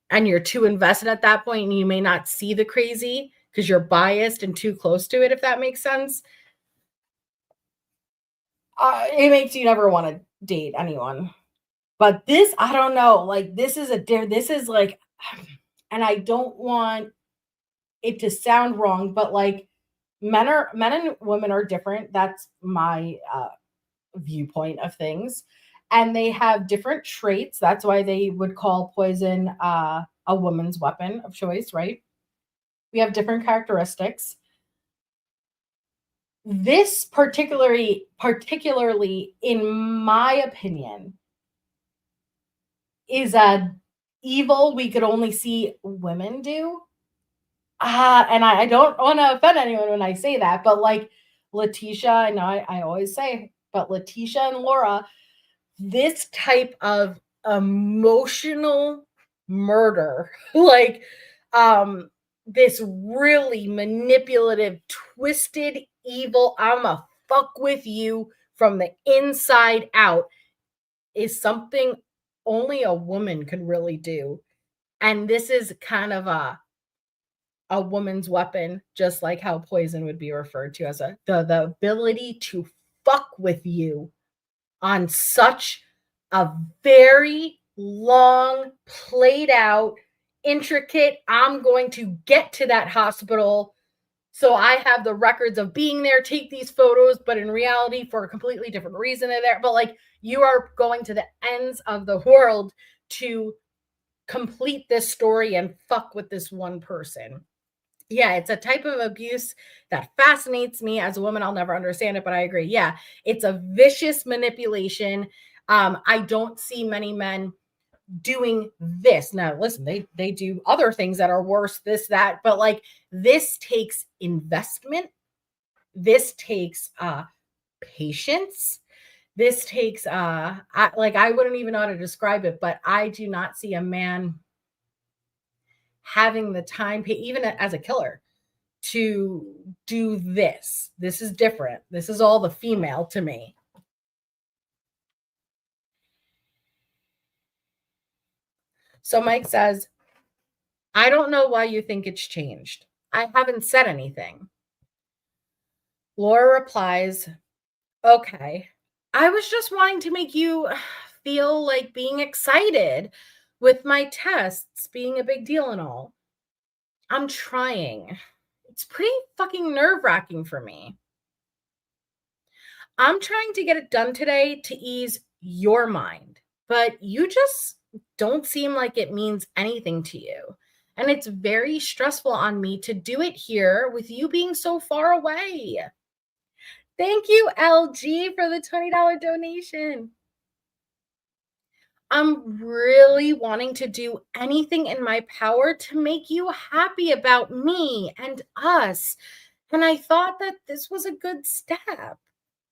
and you're too invested at that point and you may not see the crazy because you're biased and too close to it, if that makes sense. It makes you never want to date anyone. But this, I don't know, like this is like, and I don't want it to sound wrong, but like men and women are different. That's my viewpoint of things. And they have different traits. That's why they would call poison a woman's weapon of choice, right? We have different characteristics. This particularly, in my opinion, is a evil we could only see women do. And I don't want to offend anyone when I say that, but like Letitia, I know I always say, but Letitia and Laura, this type of emotional murder, like this really manipulative, twisted, evil, I'm a fuck with you from the inside out, is something only a woman could really do. And this is kind of a woman's weapon, just like how poison would be referred to as the ability to fuck with you on such a very long, played out, intricate, I'm going to get to that hospital so I have the records of being there, take these photos, but in reality, for a completely different reason, they're there. But like, you are going to the ends of the world to complete this story and fuck with this one person. Yeah, it's a type of abuse that fascinates me. As a woman, I'll never understand it, but I agree. Yeah, it's a vicious manipulation. I don't see many men doing this. Now, listen, they do other things that are worse, this, that, but like this takes investment. This takes patience. This takes I wouldn't even know how to describe it, but I do not see a man having the time, even as a killer, to do this. This is different. This is all the female to me. So Mike says, I don't know why you think it's changed. I haven't said anything. Laura replies, okay, I was just wanting to make you feel like being excited with my tests being a big deal and all. I'm trying. It's pretty fucking nerve-wracking for me. I'm trying to get it done today to ease your mind, but you just don't seem like it means anything to you. And it's very stressful on me to do it here with you being so far away. Thank you, LG, for the $20 donation. I'm really wanting to do anything in my power to make you happy about me and us. And I thought that this was a good step.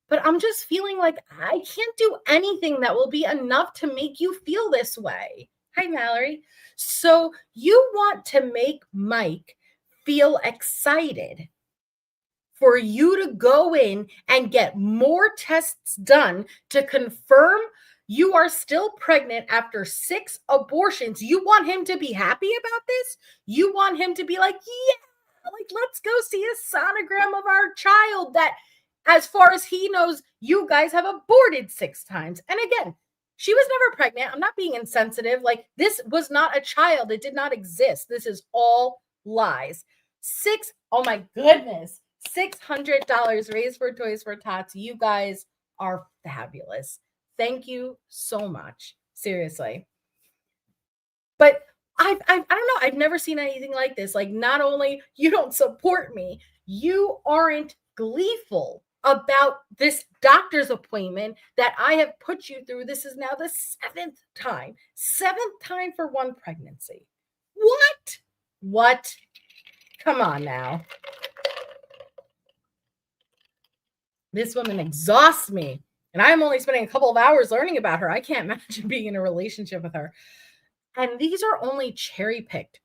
But I'm just feeling like I can't do anything that will be enough to make you feel this way. Hi, Mallory. So you want to make Mike feel excited for you to go in and get more tests done to confirm you are still pregnant after 6 abortions. You want him to be happy about this? You want him to be like, yeah, like, let's go see a sonogram of our child that, as far as he knows, you guys have aborted 6 times. And again, she was never pregnant. I'm not being insensitive. Like, this was not a child. It did not exist. This is all lies. Oh my goodness. $600 raised for Toys for Tots. You guys are fabulous. Thank you so much. Seriously. But I don't know. I've never seen anything like this. Like, not only you don't support me, you aren't gleeful about this doctor's appointment that I have put you through. This is now the 7th time for one pregnancy. What? Come on now. This woman exhausts me. And I'm only spending a couple of hours learning about her. I can't imagine being in a relationship with her. And these are only cherry-picked.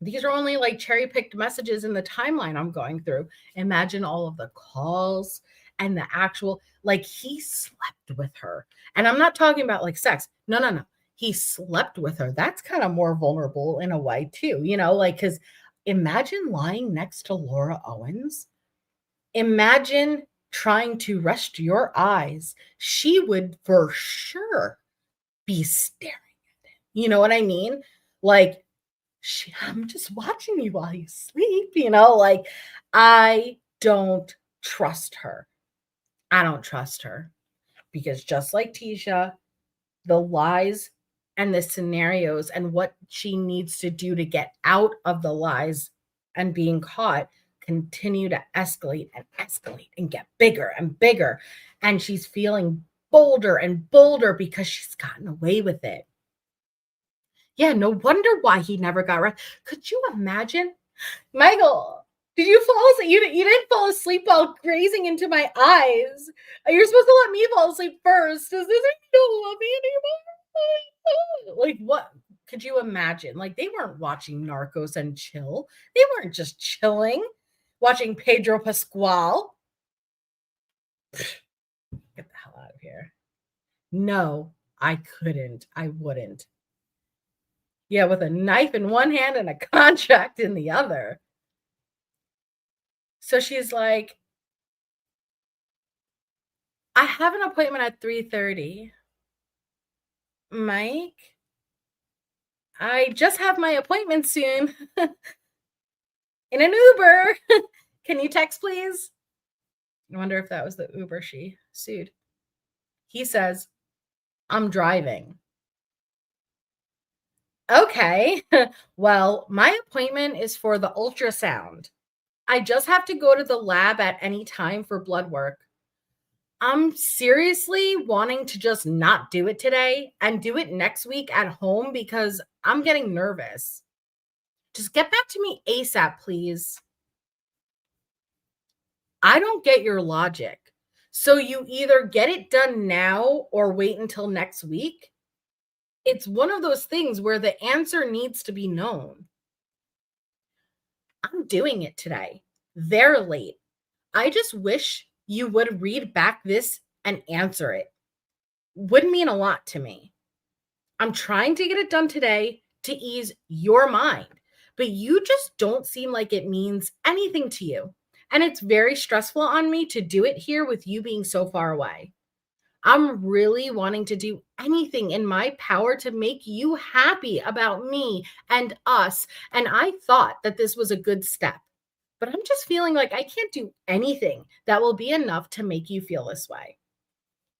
These are only like cherry-picked messages in the timeline I'm going through. Imagine all of the calls and the actual, like, he slept with her. And I'm not talking about like sex. No. He slept with her. That's kind of more vulnerable in a way too, you know, like, because imagine lying next to Laura Owens. Imagine trying to rest your eyes. She would for sure be staring at him. You know what I mean? Like, I'm just watching you while you sleep, you know, like, I don't trust her. I don't trust her because just like Tisha, the lies and the scenarios and what she needs to do to get out of the lies and being caught continue to escalate and get bigger and bigger. And she's feeling bolder and bolder because she's gotten away with it. Yeah, no wonder why he never got arrested. Could you imagine? Michael, did you fall asleep? You didn't fall asleep while grazing into my eyes. You're supposed to let me fall asleep first. Does this mean you don't love me anymore? Like, what? Could you imagine? Like, they weren't watching Narcos and chill. They weren't just chilling, watching Pedro Pascal. Get the hell out of here. No, I couldn't. I wouldn't. Yeah, with a knife in one hand and a contract in the other. So she's like, I have an appointment at 3:30. Mike, I just have my appointment soon. In an Uber. Can you text, please? I wonder if that was the Uber she sued. He says, I'm driving. Okay. Well, my appointment is for the ultrasound. I just have to go to the lab at any time for blood work. I'm seriously wanting to just not do it today and do it next week at home because I'm getting nervous. Just get back to me ASAP, please. I don't get your logic. So you either get it done now or wait until next week. It's one of those things where the answer needs to be known. I'm doing it today. They're late. I just wish you would read back this and answer it. Would mean a lot to me. I'm trying to get it done today to ease your mind, but you just don't seem like it means anything to you. And it's very stressful on me to do it here with you being so far away. I'm really wanting to do anything in my power to make you happy about me and us. And I thought that this was a good step, but I'm just feeling like I can't do anything that will be enough to make you feel this way.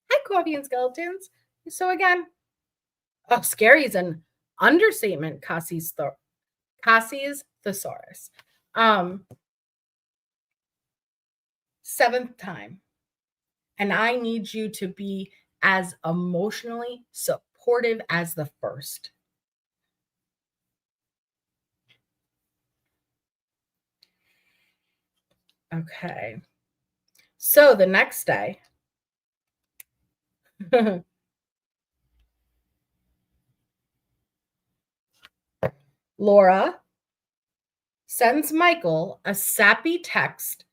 Hi, Coffee and Skeletons. So again, scary is an understatement, Cassie's thesaurus. 7th time. And I need you to be as emotionally supportive as the first. Okay. So the next day, Laura sends Michael a sappy text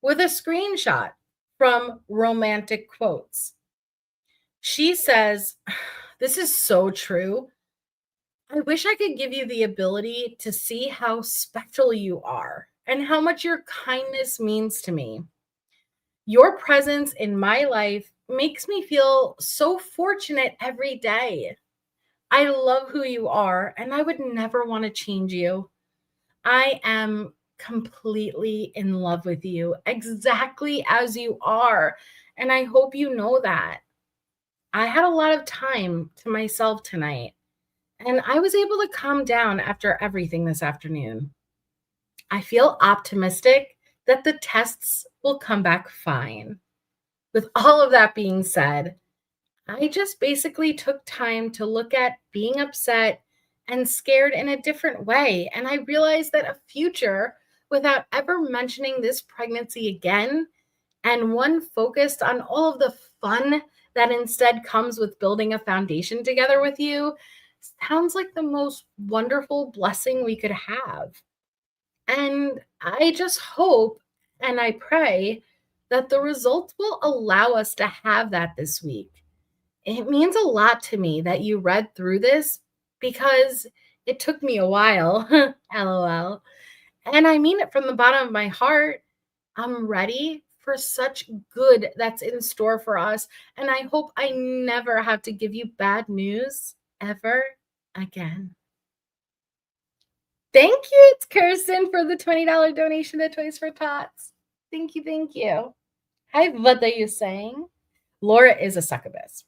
with a screenshot from Romantic Quotes. She says, "This is so true. I wish I could give you the ability to see how special you are and how much your kindness means to me. Your presence in my life makes me feel so fortunate every day. I love who you are, and I would never want to change you. I am completely in love with you, exactly as you are, and I hope you know that. I had a lot of time to myself tonight, and I was able to calm down after everything this afternoon. I feel optimistic that the tests will come back fine. With all of that being said, I just basically took time to look at being upset and scared in a different way. And I realized that a future without ever mentioning this pregnancy again, and one focused on all of the fun that instead comes with building a foundation together with you, sounds like the most wonderful blessing we could have. And I just hope and I pray that the results will allow us to have that this week. It means a lot to me that you read through this because it took me a while. LOL. And I mean it from the bottom of my heart. I'm ready for such good that's in store for us. And I hope I never have to give you bad news ever again. Thank you. It's Kirsten for the $20 donation to Toys for Tots. Thank you. Thank you. Hi, what are you saying? Laura is a succubus.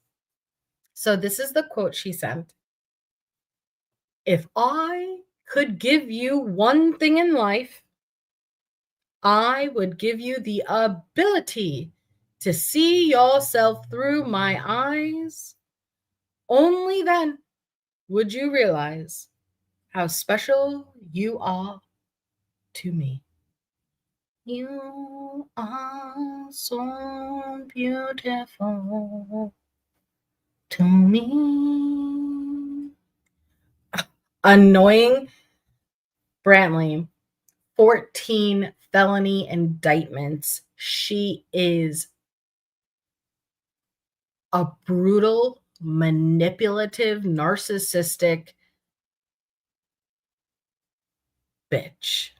So this is the quote she sent. If I could give you one thing in life, I would give you the ability to see yourself through my eyes. Only then would you realize how special you are to me. You are so beautiful to me. Annoying Brantley, 14 felony indictments. She is a brutal, manipulative, narcissistic bitch.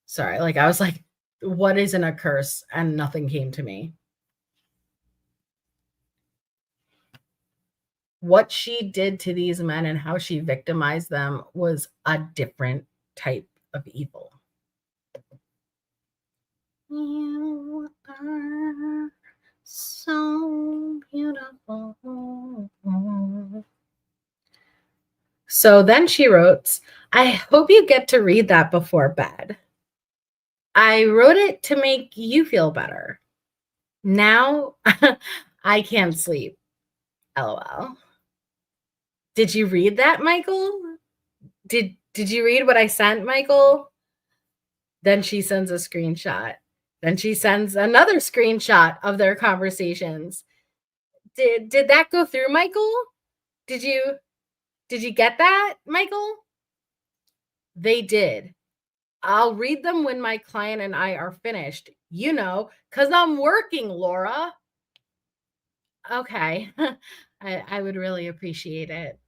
Sorry, I was like, what isn't a curse? And nothing came to me. What she did to these men and how she victimized them was a different type of evil. You are so beautiful. So then she wrote, I hope you get to read that before bed. I wrote it to make you feel better. Now I can't sleep. LOL. Did you read that, Michael? Did you read what I sent, Michael? Then she sends a screenshot. Then she sends another screenshot of their conversations. Did that go through, Michael? Did you get that, Michael? They did. I'll read them when my client and I are finished. You know, because I'm working, Laura. Okay. I would really appreciate it.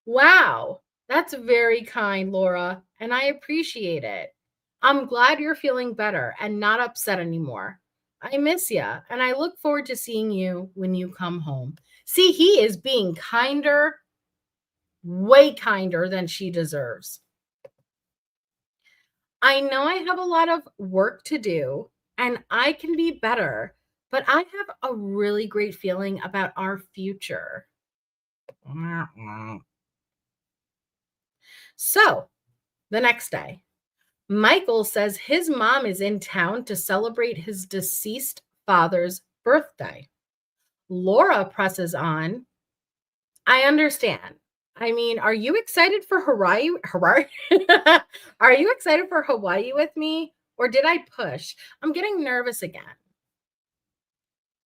Wow. That's very kind, Laura, and I appreciate it. I'm glad you're feeling better and not upset anymore. I miss you, and I look forward to seeing you when you come home. See, he is being kinder, way kinder than she deserves. I know I have a lot of work to do, and I can be better, but I have a really great feeling about our future. So, the next day, Michael says his mom is in town to celebrate his deceased father's birthday. Laura presses on. I understand. I mean, are you excited for Hawaii? Are you excited for Hawaii with me? Or did I push? I'm getting nervous again.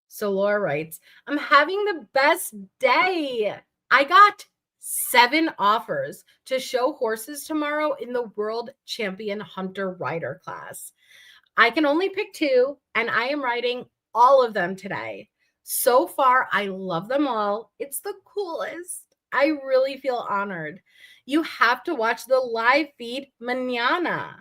So Laura writes, I'm having the best day. I got 7 offers to show horses tomorrow in the World Champion Hunter Rider class. I can only pick 2, and I am writing all of them today. So far, I love them all. It's the coolest. I really feel honored. You have to watch the live feed mañana.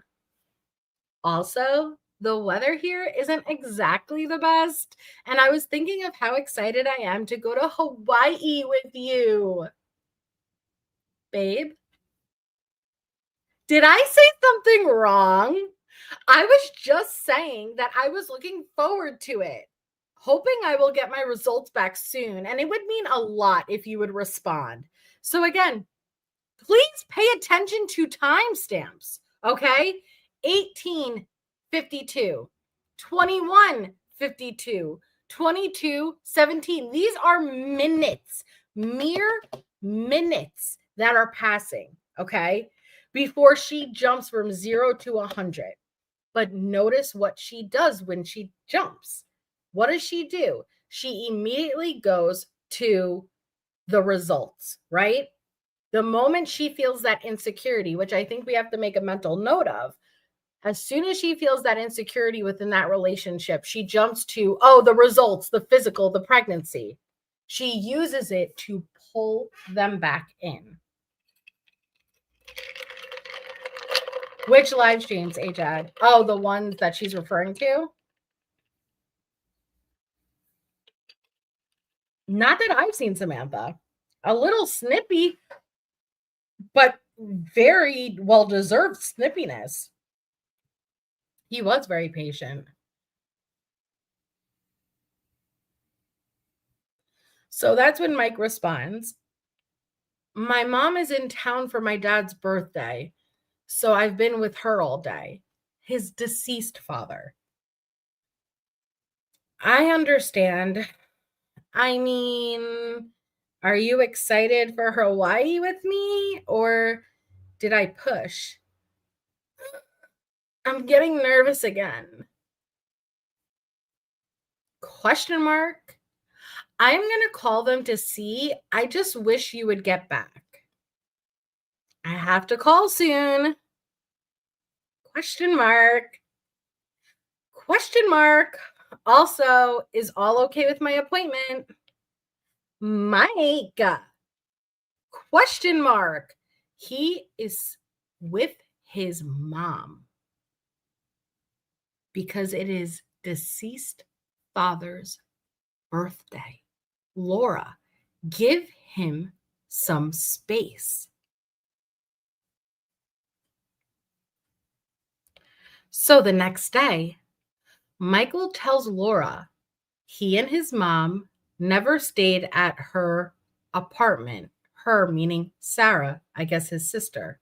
Also, the weather here isn't exactly the best, and I was thinking of how excited I am to go to Hawaii with you. Babe, did I say something wrong? I was just saying that I was looking forward to it, hoping I will get my results back soon, and it would mean a lot if you would respond. So again, please pay attention to timestamps, okay? 18:52, 21:52, 22:17. These are minutes, mere minutes that are passing, okay? Before she jumps from 0 to 100. But notice what she does when she jumps. What does she do? She immediately goes to the results, right? The moment she feels that insecurity, which I think we have to make a mental note of, as soon as she feels that insecurity within that relationship, she jumps to, oh, the results, the physical, the pregnancy. She uses it to pull them back in. Which live streams, Jade? Oh, the ones that she's referring to? Not that I've seen, Samantha. A little snippy, but very well-deserved snippiness. He was very patient. So that's when Mike responds, my mom is in town for my dad's birthday, so I've been with her all day. His deceased father. I understand. I mean, are you excited for Hawaii with me, or did I push? I'm getting nervous again. Question mark. I'm going to call them to see. I just wish you would get back. I have to call soon. Question mark. Question mark. Also, is all okay with my appointment? Mike. Question mark. He is with his mom because it is deceased father's birthday. Laura, give him some space. So the next day, Michael tells Laura he and his mom never stayed at her apartment. Her meaning Sarah, I guess his sister.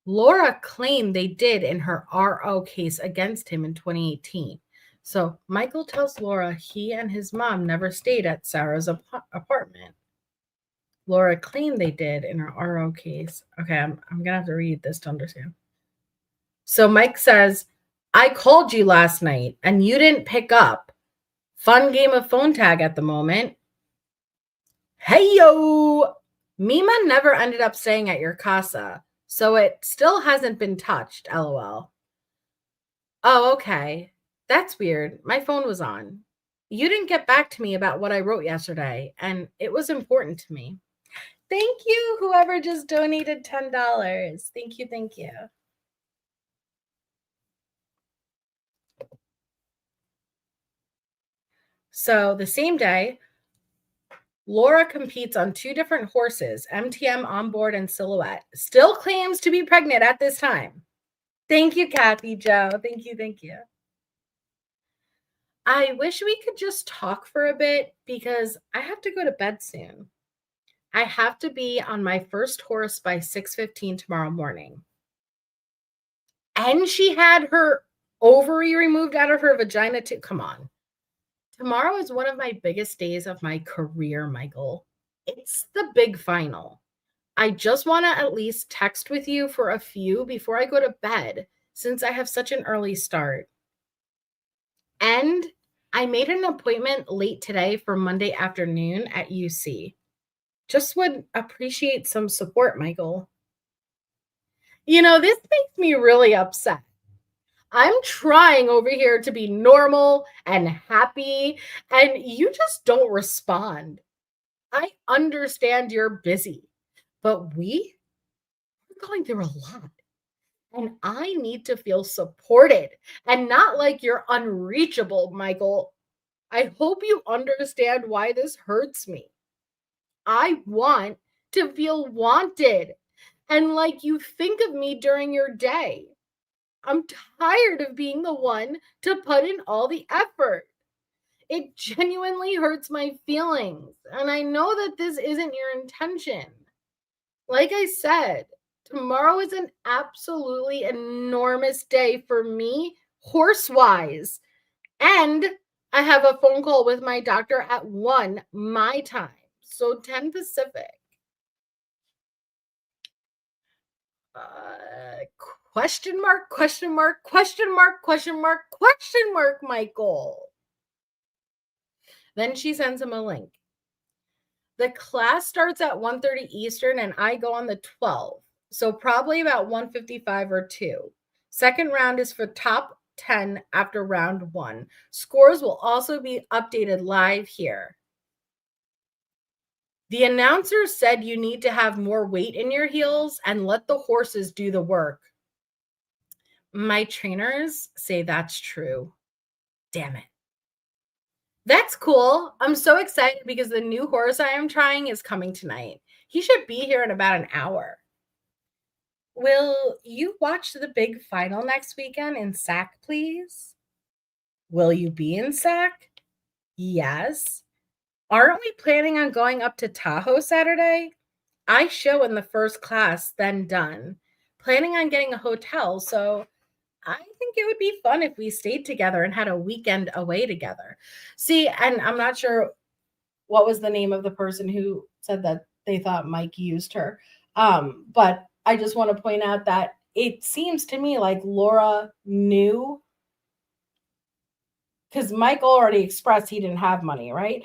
Laura claimed they did in her RO case against him in 2018. So Michael tells Laura he and his mom never stayed at Sarah's apartment. Laura claimed they did in her RO case. Okay, I'm going to have to read this to understand. So Mike says, I called you last night and you didn't pick up. Fun game of phone tag at the moment. Hey, yo! Mima never ended up staying at your casa, so it still hasn't been touched, LOL. Oh, okay. That's weird. My phone was on. You didn't get back to me about what I wrote yesterday, and it was important to me. Thank you, whoever just donated $10. Thank you, thank you. So the same day, Laura competes on 2 different horses, MTM Onboard and Silhouette. Still claims to be pregnant at this time. Thank you, Kathy Joe. Thank you, thank you. I wish we could just talk for a bit because I have to go to bed soon. I have to be on my first horse by 6:15 tomorrow morning. And she had her ovary removed out of her vagina too. Come on. Tomorrow is one of my biggest days of my career, Michael. It's the big final. I just want to at least text with you for a few before I go to bed, since I have such an early start. And I made an appointment late today for Monday afternoon at UC. Just would appreciate some support, Michael. You know, this makes me really upset. I'm trying over here to be normal and happy, and you just don't respond. I understand you're busy, but we're going through a lot. And I need to feel supported and not like you're unreachable, Michael. I hope you understand why this hurts me. I want to feel wanted and like you think of me during your day. I'm tired of being the one to put in all the effort. It genuinely hurts my feelings, and I know that this isn't your intention. Like I said, tomorrow is an absolutely enormous day for me, horse-wise. And I have a phone call with my doctor at 1 my time, so 10 Pacific. Question mark, question mark, question mark, question mark, question mark, Michael. Then she sends him a link. The class starts at 1:30 Eastern and I go on the 12th. So probably about 1:55 or 2. Second round is for top 10 after round 1. Scores will also be updated live here. The announcer said you need to have more weight in your heels and let the horses do the work. My trainers say that's true. Damn it. That's cool. I'm so excited because the new horse I am trying is coming tonight. He should be here in about an hour. Will you watch the big final next weekend in SAC, please? Will you be in SAC? Yes. Aren't we planning on going up to Tahoe Saturday? I show in the first class, then done. Planning on getting a hotel, so I think it would be fun if we stayed together and had a weekend away together. See, and I'm not sure what was the name of the person who said that they thought Mike used her. But I just want to point out that it seems to me like Laura knew, because Mike already expressed he didn't have money, right?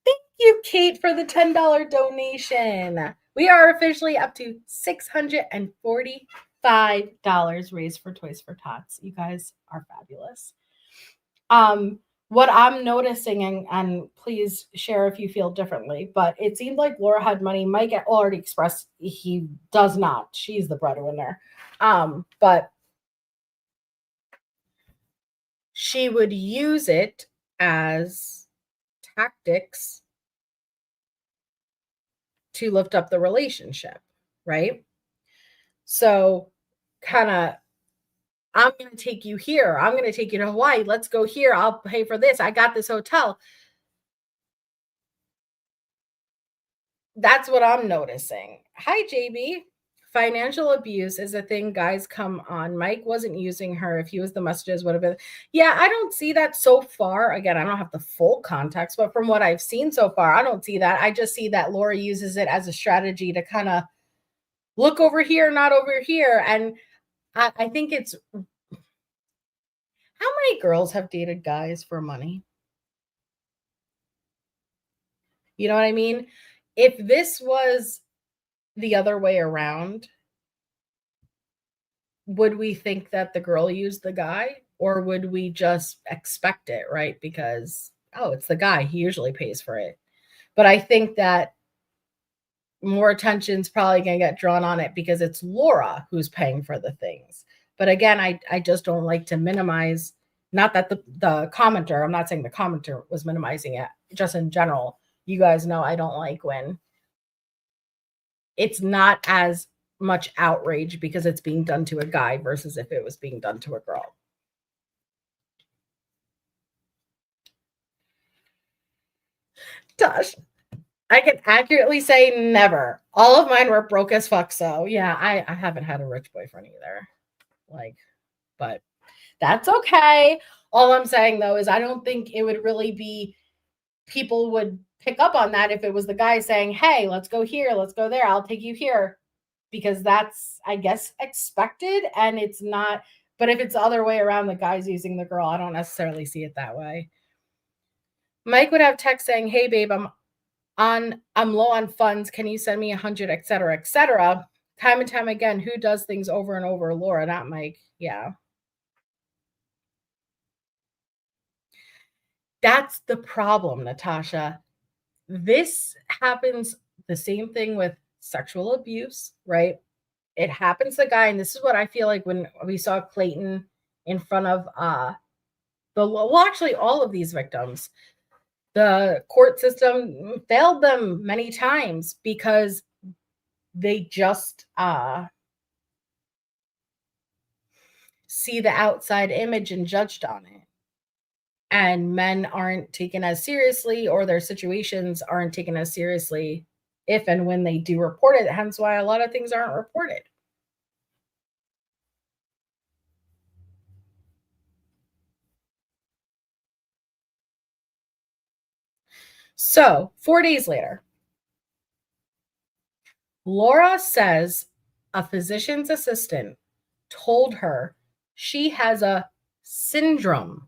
Thank you, Kate, for the $10 donation. We are officially up to $645 raised for Toys for Tots. You guys are fabulous. What I'm noticing, and please share if you feel differently, but it seemed like Laura had money. Mike already expressed he does not. She's the breadwinner. But she would use it as tactics to lift up the relationship, right? So kind of, I'm going to take you here. I'm going to take you to Hawaii. Let's go here. I'll pay for this. I got this hotel. That's what I'm noticing. Hi, JB. Financial abuse is a thing guys come on. Mike wasn't using her. If he was, the messages would have been. Yeah, I don't see that so far. Again, I don't have the full context, but from what I've seen so far, I don't see that. I just see that Laura uses it as a strategy to kind of look over here, not over here. And I think it's, how many girls have dated guys for money? You know what I mean? If this was the other way around, would we think that the girl used the guy, or would we just expect it, right? Because, oh, it's the guy. He usually pays for it. But I think that more attention's probably going to get drawn on it because it's Laura who's paying for the things. But again, I just don't like to minimize, not that the commenter, I'm not saying the commenter was minimizing it, just in general. You guys know I don't like when it's not as much outrage because it's being done to a guy versus if it was being done to a girl. Tosh, I can accurately say never. All of mine were broke as fuck. So yeah, I haven't had a rich boyfriend either. But that's okay. All I'm saying though is I don't think it would really be, people would pick up on that if it was the guy saying, hey, let's go here, let's go there, I'll take you here, because that's, I guess, expected, and it's not. But if it's the other way around, the guy's using the girl, I don't necessarily see it that way. Mike would have text saying, hey babe, I'm low on funds, can you send me 100, etc., etc. Time and time again, who does things over and over? Laura, not Mike. Yeah. That's the problem, Natasha. This happens, the same thing with sexual abuse, right? It happens to the guy, and this is what I feel like when we saw Clayton in front of actually all of these victims. The court system failed them many times because they just see the outside image and judged on it. And men aren't taken as seriously, or their situations aren't taken as seriously if and when they do report it. Hence why a lot of things aren't reported. So 4 days later, Laura says a physician's assistant told her she has a syndrome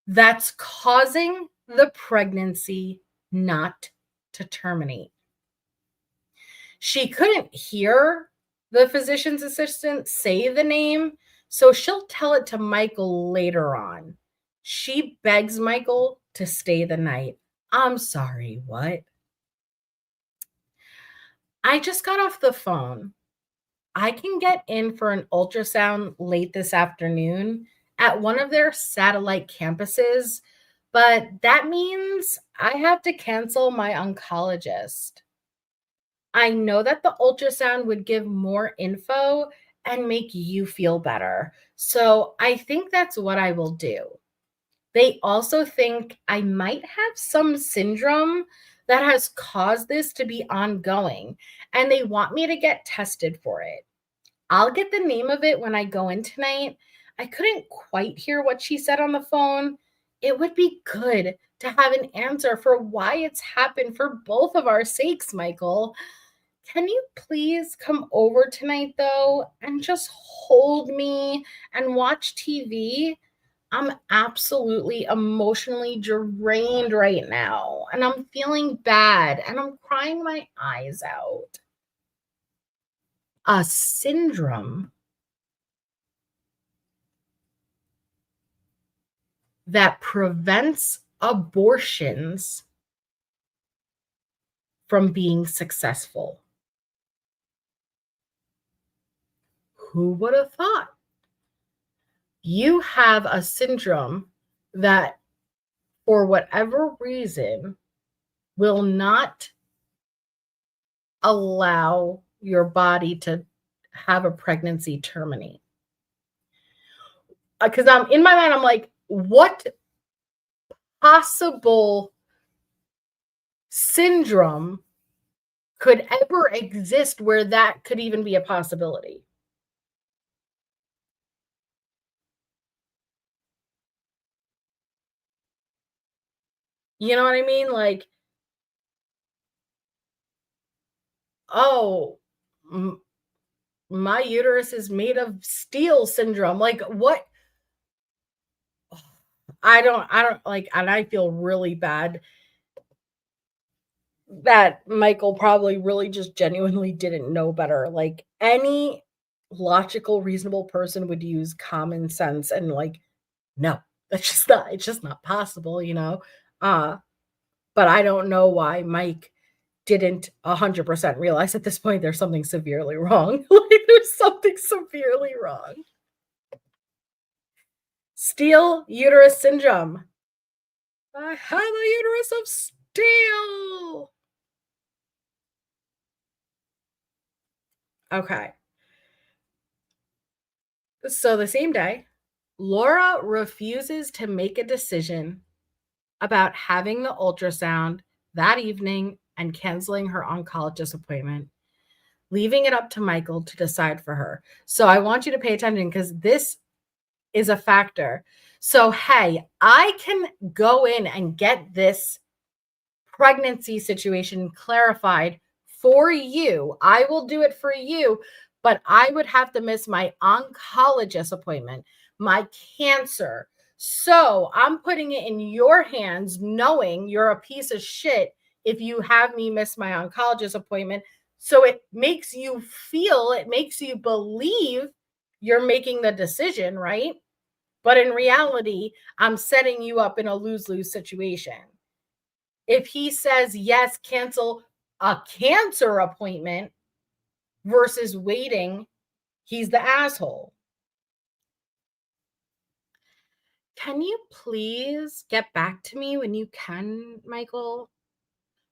that's causing the pregnancy not to terminate. She couldn't hear the physician's assistant say the name, so she'll tell it to Michael later on. She begs Michael to stay the night. I'm sorry, what? I just got off the phone. I can get in for an ultrasound late this afternoon at one of their satellite campuses, but that means I have to cancel my oncologist. I know that the ultrasound would give more info and make you feel better, so I think that's what I will do. They also think I might have some syndrome that has caused this to be ongoing, and they want me to get tested for it. I'll get the name of it when I go in tonight. I couldn't quite hear what she said on the phone. It would be good to have an answer for why it's happened for both of our sakes, Michael. Can you please come over tonight, though, and just hold me and watch TV? I'm absolutely emotionally drained right now, and I'm feeling bad, and I'm crying my eyes out. A syndrome that prevents abortions from being successful. Who would have thought? You have a syndrome that, for whatever reason, will not allow your body to have a pregnancy terminate. Because I'm in my mind, I'm like, what possible syndrome could ever exist where that could even be a possibility? You know what I mean? Like, oh, my uterus is made of steel syndrome. Like, what? I don't like, and I feel really bad that Michael probably really just genuinely didn't know better. Like, any logical, reasonable person would use common sense and like, no, it's just not possible, you know? But I don't know why Mike didn't 100% realize at this point there's something severely wrong. Like, there's something severely wrong. Steel uterus syndrome. I have a uterus of steel. Okay. So the same day, Laura refuses to make a decision about having the ultrasound that evening and canceling her oncologist appointment, leaving it up to Michael to decide for her. So I want you to pay attention because this is a factor. So, hey, I can go in and get this pregnancy situation clarified for you. I will do it for you, but I would have to miss my oncologist appointment, my cancer. So I'm putting it in your hands, knowing you're a piece of shit if you have me miss my oncologist appointment. So it makes you feel, it makes you believe you're making the decision, right? But in reality, I'm setting you up in a lose-lose situation. If he says, yes, cancel a cancer appointment versus waiting, he's the asshole. Can you please get back to me when you can, Michael?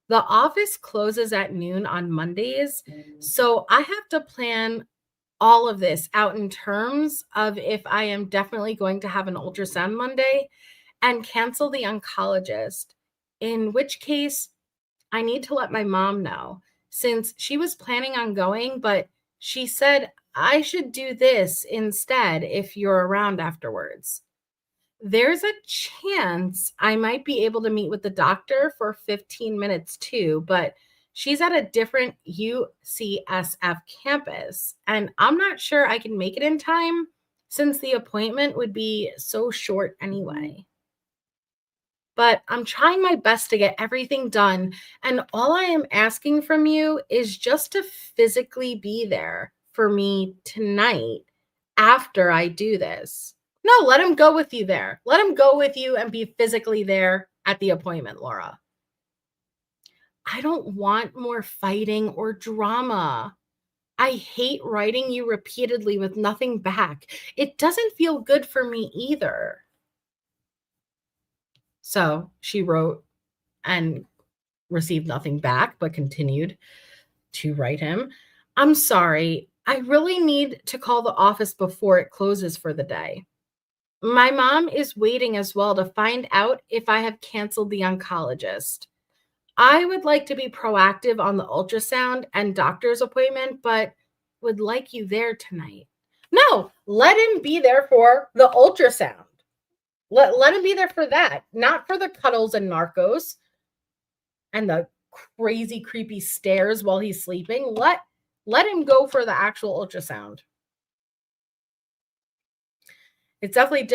The office closes at noon on Mondays, so I have to plan all of this out in terms of if I am definitely going to have an ultrasound Monday and cancel the oncologist, in which case I need to let my mom know since she was planning on going, but she said I should do this instead if you're around afterwards. There's a chance I might be able to meet with the doctor for 15 minutes too, but she's at a different UCSF campus, and I'm not sure I can make it in time since the appointment would be so short anyway. But I'm trying my best to get everything done, and all I am asking from you is just to physically be there for me tonight after I do this. No, let him go with you there. Let him go with you and be physically there at the appointment, Laura. I don't want more fighting or drama. I hate writing you repeatedly with nothing back. It doesn't feel good for me either. So she wrote and received nothing back, but continued to write him. I'm sorry. I really need to call the office before it closes for the day. My mom is waiting as well to find out if I have canceled the oncologist. I would like to be proactive on the ultrasound and doctor's appointment, but would like you there tonight. No, let him be there for the ultrasound. Let him be there for that, not for the cuddles and narcos and the crazy, creepy stares while he's sleeping. Let him go for the actual ultrasound. It's definitely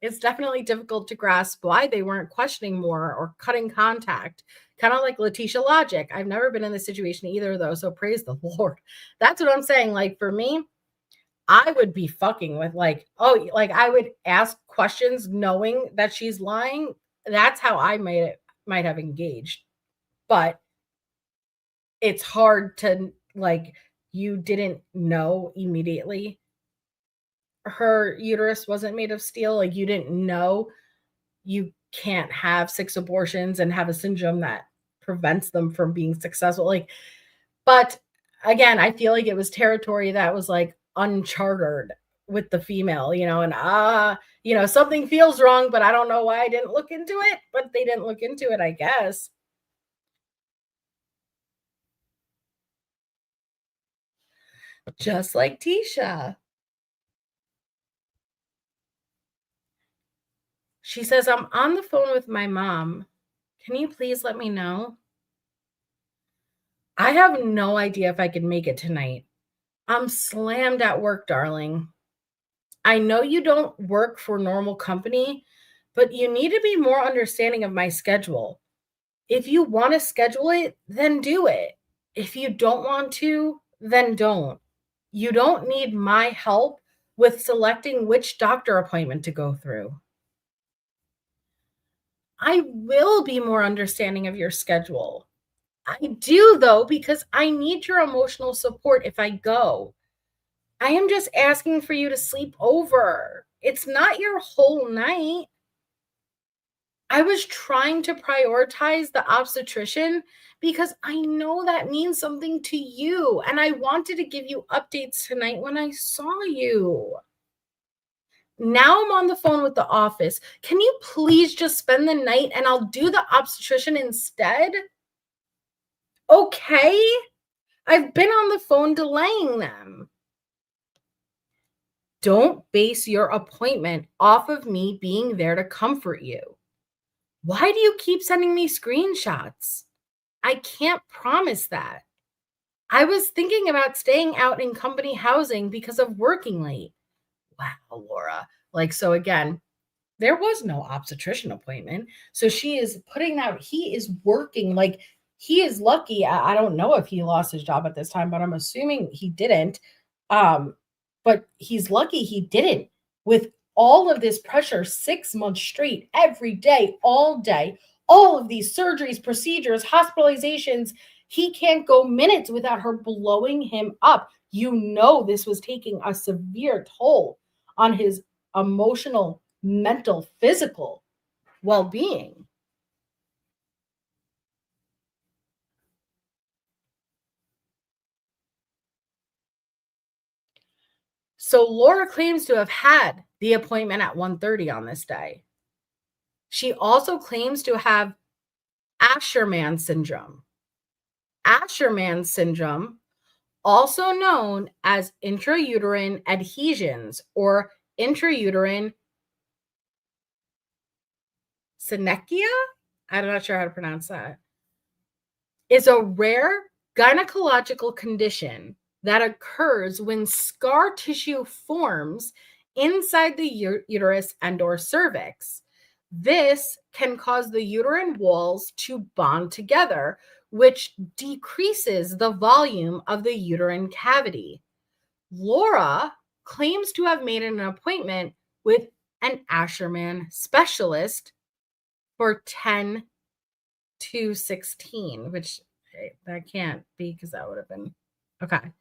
it's definitely difficult to grasp why they weren't questioning more or cutting contact. Kind of like Letitia Logic. I've never been in this situation either, though, so praise the Lord. That's what I'm saying. Like, for me, I would be fucking with I would ask questions knowing that she's lying. That's how I might have engaged. But it's hard to, you didn't know immediately her uterus wasn't made of steel. Like, you didn't know you can't have 6 abortions and have a syndrome that prevents them from being successful. But again, I feel like it was territory that was uncharted with the female, and something feels wrong, but I don't know why I didn't look into it, but they didn't look into it, I guess. Just like Tisha. She says, I'm on the phone with my mom. Can you please let me know? I have no idea if I can make it tonight. I'm slammed at work, darling. I know you don't work for normal company, but you need to be more understanding of my schedule. If you want to schedule it, then do it. If you don't want to, then don't. You don't need my help with selecting which doctor appointment to go through. I will be more understanding of your schedule. I do, though, because I need your emotional support if I go. I am just asking for you to sleep over. It's not your whole night. I was trying to prioritize the obstetrician because I know that means something to you, and I wanted to give you updates tonight when I saw you. Now I'm on the phone with the office. Can you please just spend the night and I'll do the obstetrician instead? Okay. I've been on the phone delaying them. Don't base your appointment off of me being there to comfort you. Why do you keep sending me screenshots? I can't promise that. I was thinking about staying out in company housing because of working late. Wow, Laura. So again, there was no obstetrician appointment. So she is putting out, he is working, he is lucky. I don't know if he lost his job at this time, but I'm assuming he didn't. But he's lucky he didn't, with all of this pressure 6 months straight, every day, all of these surgeries, procedures, hospitalizations. He can't go minutes without her blowing him up. You know, this was taking a severe toll on his emotional, mental, physical well being. So Laura claims to have had the appointment at 1:30 on this day. She also claims to have Asherman syndrome. Asherman syndrome, also known as intrauterine adhesions or intrauterine synechia, I'm not sure how to pronounce that, is a rare gynecological condition that occurs when scar tissue forms inside the uterus and or cervix. This can cause the uterine walls to bond together, which decreases the volume of the uterine cavity. Laura claims to have made an appointment with an Asherman specialist for 10/2/16, which that can't be because that would have been okay.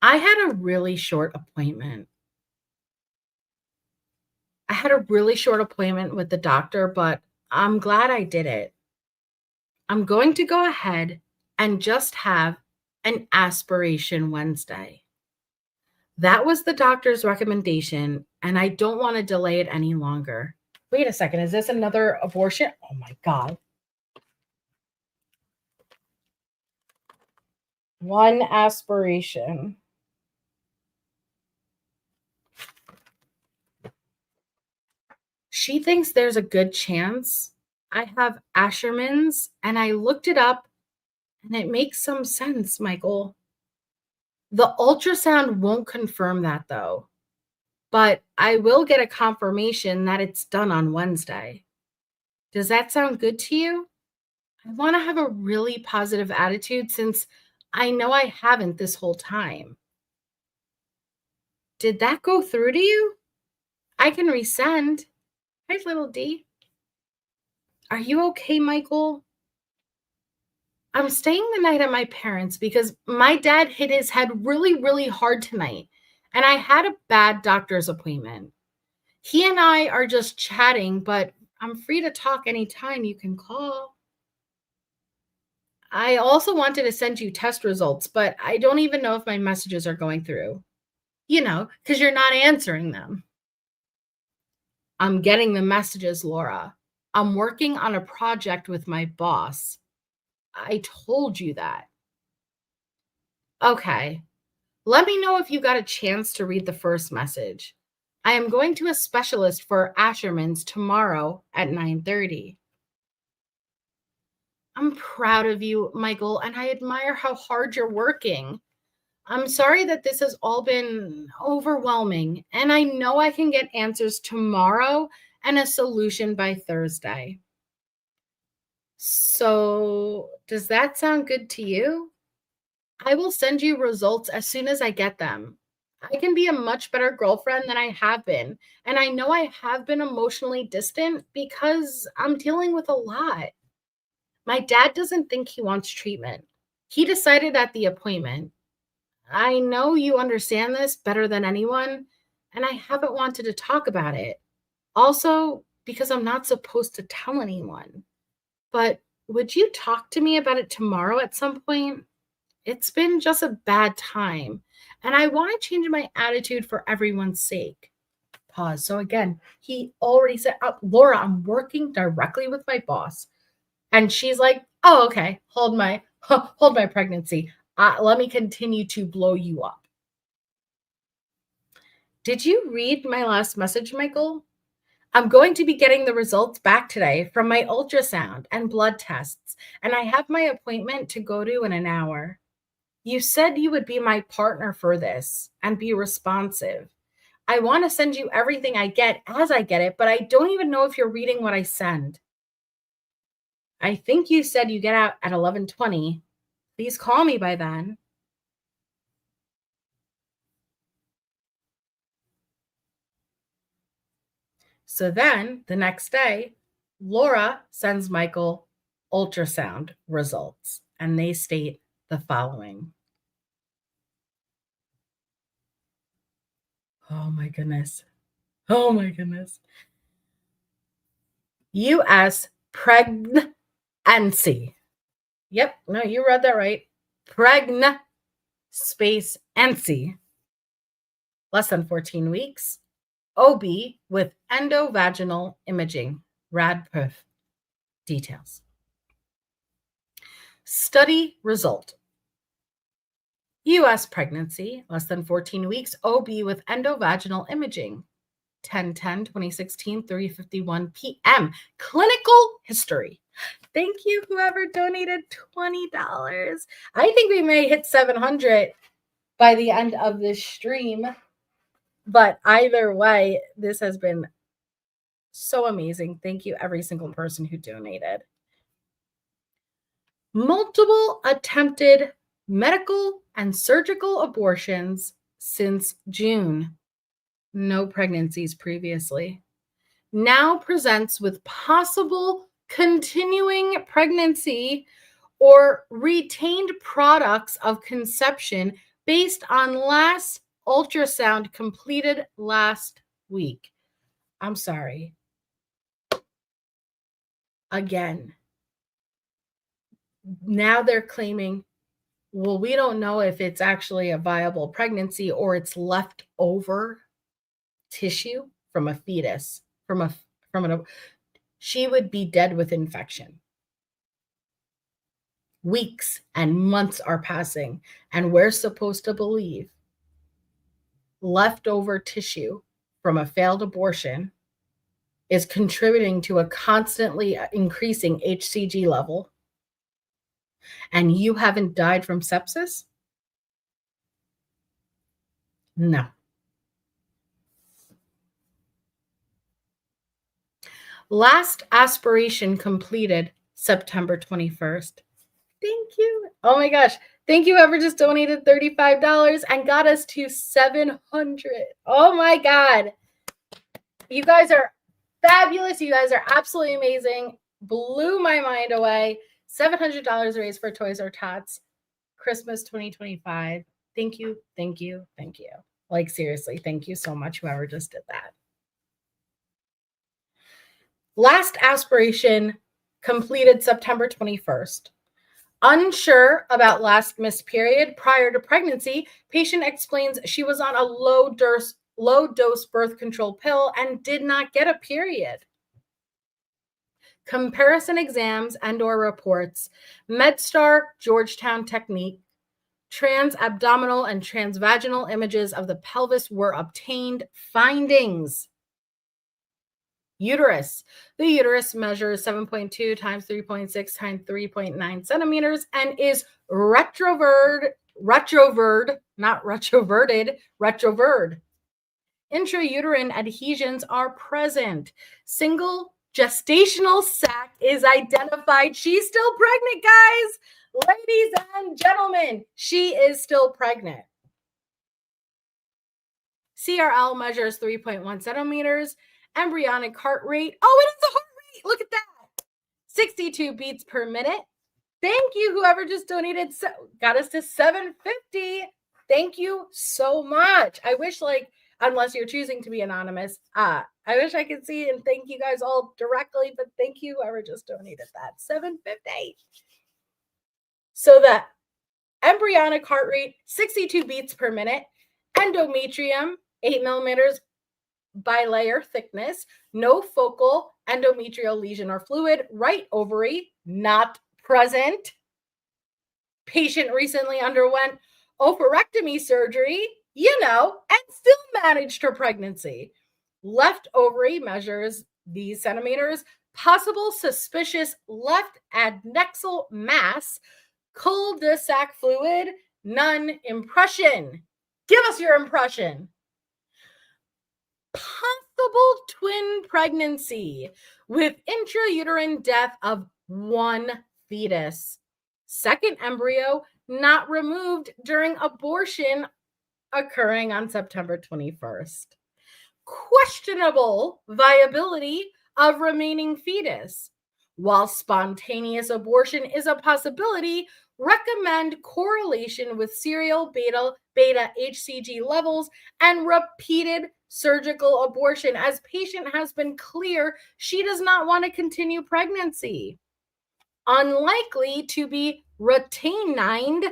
I had a really short appointment. I had a really short appointment with the doctor, but I'm glad I did it. I'm going to go ahead and just have an aspiration Wednesday. That was the doctor's recommendation, and I don't want to delay it any longer. Wait a second. Is this another abortion? Oh my God. One aspiration. She thinks there's a good chance I have Asherman's, and I looked it up, and it makes some sense, Michael. The ultrasound won't confirm that, though, but I will get a confirmation that it's done on Wednesday. Does that sound good to you? I want to have a really positive attitude since I know I haven't this whole time. Did that go through to you? I can resend. Hi, little D. Are you okay, Michael? I'm staying the night at my parents' because my dad hit his head really, really hard tonight, and I had a bad doctor's appointment. He and I are just chatting, but I'm free to talk anytime. You can call. I also wanted to send you test results, but I don't even know if my messages are going through. You know, because you're not answering them. I'm getting the messages, Laura. I'm working on a project with my boss. I told you that. Okay. Let me know if you got a chance to read the first message. I am going to a specialist for Asherman's tomorrow at 9:30. I'm proud of you, Michael, and I admire how hard you're working. I'm sorry that this has all been overwhelming, and I know I can get answers tomorrow and a solution by Thursday. So, does that sound good to you? I will send you results as soon as I get them. I can be a much better girlfriend than I have been, and I know I have been emotionally distant because I'm dealing with a lot. My dad doesn't think he wants treatment. He decided at the appointment. I know you understand this better than anyone, and I haven't wanted to talk about it. Also, because I'm not supposed to tell anyone. But would you talk to me about it tomorrow at some point? It's been just a bad time, and I want to change my attitude for everyone's sake. Pause. So again, he already said, Laura, I'm working directly with my boss. And she's like, oh, okay, hold my pregnancy. Let me continue to blow you up. Did you read my last message, Michael? I'm going to be getting the results back today from my ultrasound and blood tests, and I have my appointment to go to in an hour. You said you would be my partner for this and be responsive. I want to send you everything I get as I get it, but I don't even know if you're reading what I send. I think you said you get out at 11:20. Please call me by then. So then the next day, Laura sends Michael ultrasound results, and they state the following. Oh my goodness. Oh my goodness. U.S. pregnancy. Yep, no, you read that right. Space NC. Less than 14 weeks. OB with endovaginal imaging. RADPRF. Details. Study result. U.S. pregnancy, less than 14 weeks, OB with endovaginal imaging. 10/10/2016, 3:51 p.m. Clinical history. Thank you, whoever donated $20. I think we may hit 700 by the end of this stream. But either way, this has been so amazing. Thank you, every single person who donated. Multiple attempted medical and surgical abortions since June. No pregnancies previously. Now presents with possible continuing pregnancy or retained products of conception based on last ultrasound completed last week. I'm sorry. Again, now they're claiming, well, we don't know if it's actually a viable pregnancy or it's leftover tissue from a fetus, she would be dead with infection. Weeks and months are passing, and we're supposed to believe leftover tissue from a failed abortion is contributing to a constantly increasing HCG level, and you haven't died from sepsis? No. Last aspiration completed September 21st. Thank you. Oh my gosh. Thank you, whoever just donated $35 and got us to 700. Oh my God. You guys are fabulous. You guys are absolutely amazing. Blew my mind away. $700 raised for Toys R Tots. Christmas 2025. Thank you. Thank you. Thank you. Like, seriously, thank you so much, whoever just did that. Last aspiration completed September 21st. Unsure about last missed period prior to pregnancy, patient explains she was on a low-dose birth control pill and did not get a period. Comparison exams and/or reports, MedStar Georgetown technique, trans-abdominal and transvaginal images of the pelvis were obtained. Findings. Uterus. The uterus measures 7.2 times 3.6 times 3.9 centimeters and is retroverted. Intrauterine adhesions are present. Single gestational sac is identified. She's still pregnant, guys. Ladies and gentlemen, she is still pregnant. CRL measures 3.1 centimeters. Embryonic heart rate. Oh, it is a heart rate. Look at that. 62 beats per minute. Thank you, whoever just donated. Got us to 750. Thank you so much. I wish, unless you're choosing to be anonymous, I wish I could see and thank you guys all directly, but thank you, whoever just donated that. 750. So the embryonic heart rate, 62 beats per minute. Endometrium, 8 millimeters bilayer thickness, no focal endometrial lesion or fluid, right ovary not present. Patient recently underwent oophorectomy surgery, and still managed her pregnancy. Left ovary measures these centimeters, possible suspicious left adnexal mass, cul-de-sac fluid, none impression. Give us your impression. Possible twin pregnancy with intrauterine death of one fetus. Second embryo not removed during abortion occurring on September 21st. questionable viability of remaining fetus. While spontaneous abortion is a possibility, recommend correlation with serial beta HCG levels and repeated surgical abortion, as patient has been clear she does not want to continue pregnancy. Unlikely to be retained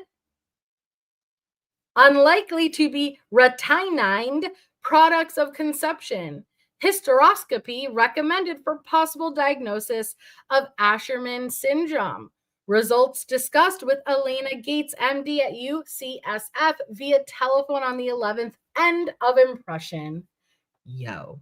products of conception. Hysteroscopy recommended for possible diagnosis of Asherman syndrome. Results discussed with Elena Gates, MD at UCSF via telephone on the 11th. End of impression. Yo.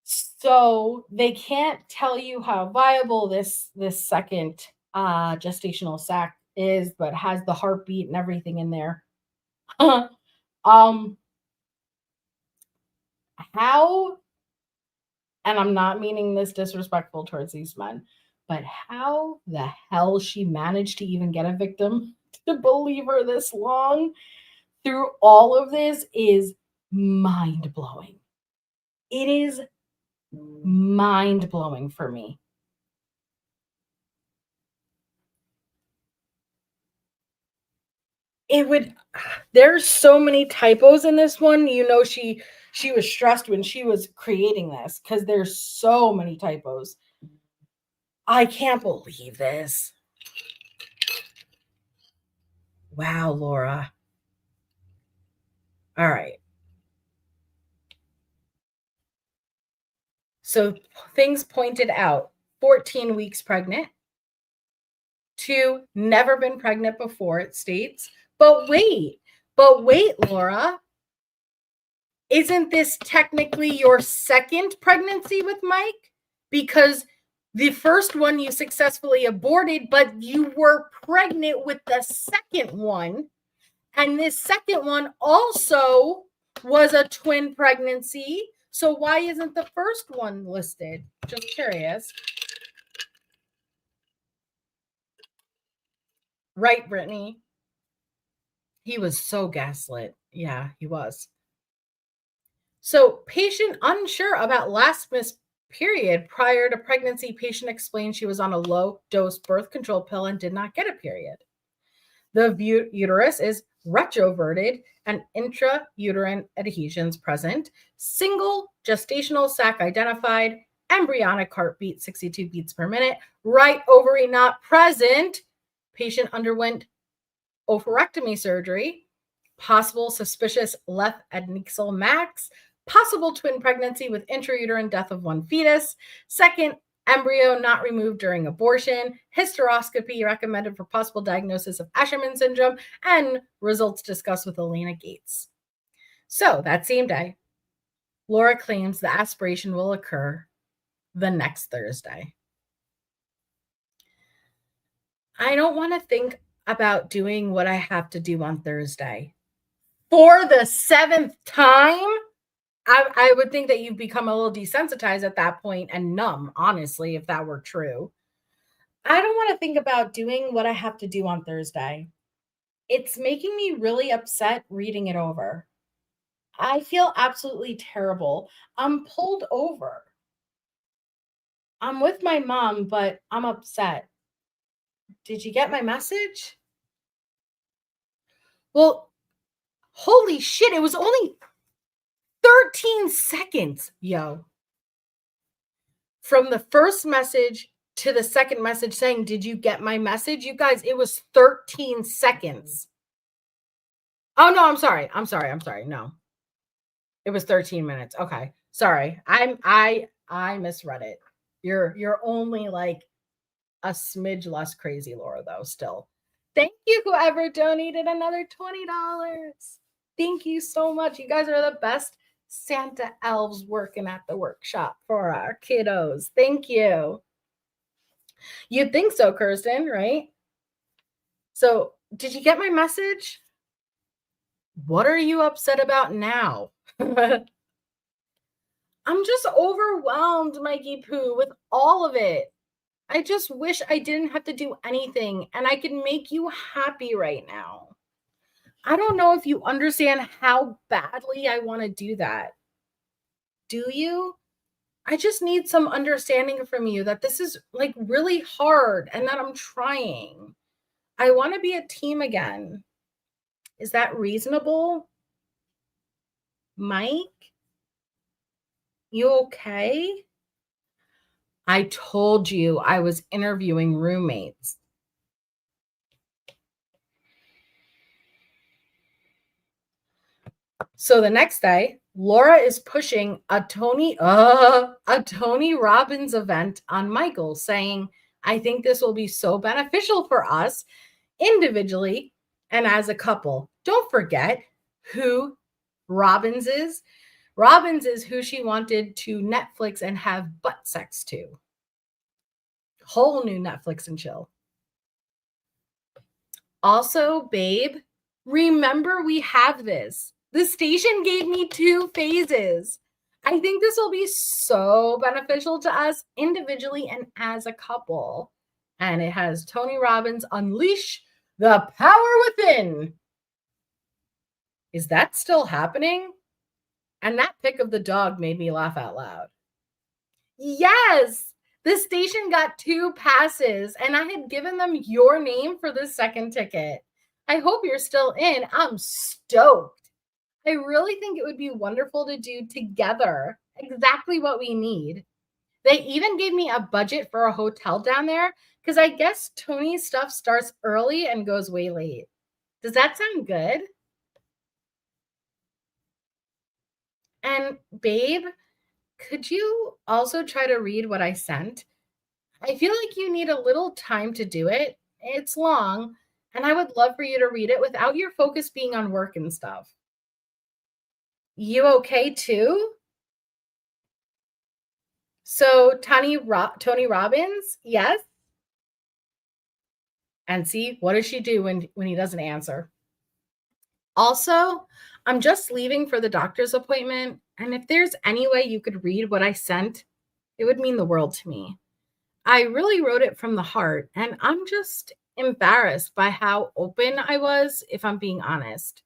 So they can't tell you how viable this second gestational sac is, but has the heartbeat and everything in there. How, and I'm not meaning this disrespectful towards these men, but how the hell she managed to even get a victim to believe her this long through all of this is mind-blowing. It is mind-blowing for me. There's so many typos in this one. You know, she was stressed when she was creating this because there's so many typos. I can't believe this. Wow, Laura. All right. So things pointed out: 14 weeks pregnant. 2, never been pregnant before, it states. But wait, Laura. Isn't this technically your second pregnancy with Mike? Because the first one you successfully aborted, but you were pregnant with the second one. And this second one also was a twin pregnancy. So why isn't the first one listed? Just curious. Right, Brittany? He was so gaslit. Yeah, he was. So patient unsure about last missed period prior to pregnancy. Patient explained she was on a low-dose birth control pill and did not get a period. The uterus is retroverted and intrauterine adhesions present. Single gestational sac identified. Embryonic heartbeat 62 beats per minute. Right ovary not present. Patient underwent oophorectomy surgery. Possible suspicious left adnexal max. Possible twin pregnancy with intrauterine death of one fetus. Second, embryo not removed during abortion. Hysteroscopy recommended for possible diagnosis of Asherman syndrome, and results discussed with Elena Gates. So that same day, Laura claims the aspiration will occur the next Thursday. I don't want to think about doing what I have to do on Thursday. For the 7th time, I would think that you've become a little desensitized at that point and numb, honestly, if that were true. I don't want to think about doing what I have to do on Thursday. It's making me really upset reading it over. I feel absolutely terrible. I'm pulled over. I'm with my mom, but I'm upset. Did you get my message? Well, holy shit, it was only 13 seconds, yo. From the first message to the second message saying, did you get my message? You guys, it was 13 seconds. Oh, no, I'm sorry. No, it was 13 minutes. Okay. Sorry. I misread it. You're only like a smidge less crazy, Laura, though, still. Thank you, whoever donated another $20. Thank you so much. You guys are the best Santa elves working at the workshop for our kiddos. Thank you. You'd think so, Kirsten, right? So, did you get my message? What are you upset about now? I'm just overwhelmed, Mikey Poo, with all of it. I just wish I didn't have to do anything and I could make you happy right now. I don't know if you understand how badly I want to do that. Do you? I just need some understanding from you that this is like really hard and that I'm trying. I want to be a team again. Is that reasonable? Mike? You okay? I told you I was interviewing roommates. So the next day, Laura is pushing a Tony Robbins event on Michael, saying, I think this will be so beneficial for us individually and as a couple. Don't forget who Robbins is. Robbins is who she wanted to Netflix and have butt sex to. Whole new Netflix and chill. Also, babe, remember we have this. The station gave me 2 phases. I think this will be so beneficial to us individually and as a couple. And it has Tony Robbins Unleash the Power Within. Is that still happening? And that pic of the dog made me laugh out loud. Yes, the station got 2 passes and I had given them your name for the second ticket. I hope you're still in. I'm stoked. I really think it would be wonderful to do together. Exactly what we need. They even gave me a budget for a hotel down there because I guess Tony's stuff starts early and goes way late. Does that sound good? And babe, could you also try to read what I sent? I feel like you need a little time to do it. It's long, and I would love for you to read it without your focus being on work and stuff. You okay too? So Tony Robbins, yes. And see, what does she do when he doesn't answer? Also, I'm just leaving for the doctor's appointment, and if there's any way you could read what I sent, it would mean the world to me. I really wrote it from the heart, and I'm just embarrassed by how open I was, if I'm being honest.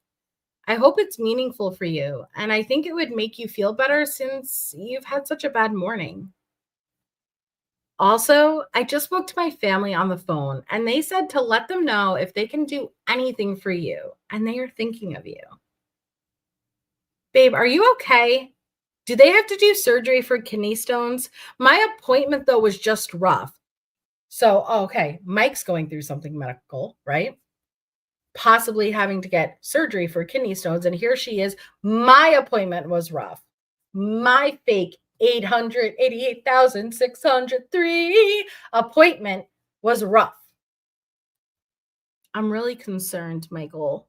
I hope it's meaningful for you, and I think it would make you feel better since you've had such a bad morning. Also, I just spoke to my family on the phone, and they said to let them know if they can do anything for you, and they are thinking of you. Babe, are you okay? Do they have to do surgery for kidney stones? My appointment, though, was just rough. So, okay, Mike's going through something medical, right? Possibly having to get surgery for kidney stones. And here she is. My appointment was rough. My fake 888,603 appointment was rough. I'm really concerned, Michael.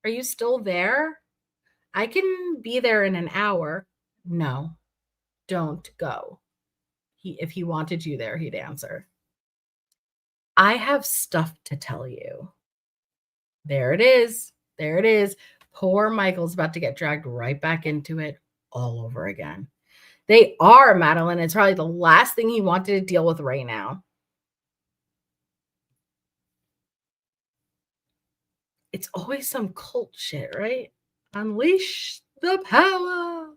Are you still there? I can be there in an hour. No, don't go. If he wanted you there, he'd answer. I have stuff to tell you. There it is. There it is. Poor Michael's about to get dragged right back into it all over again. They are, Madeline. It's probably the last thing he wanted to deal with right now. It's always some cult shit, right? Unleash the power.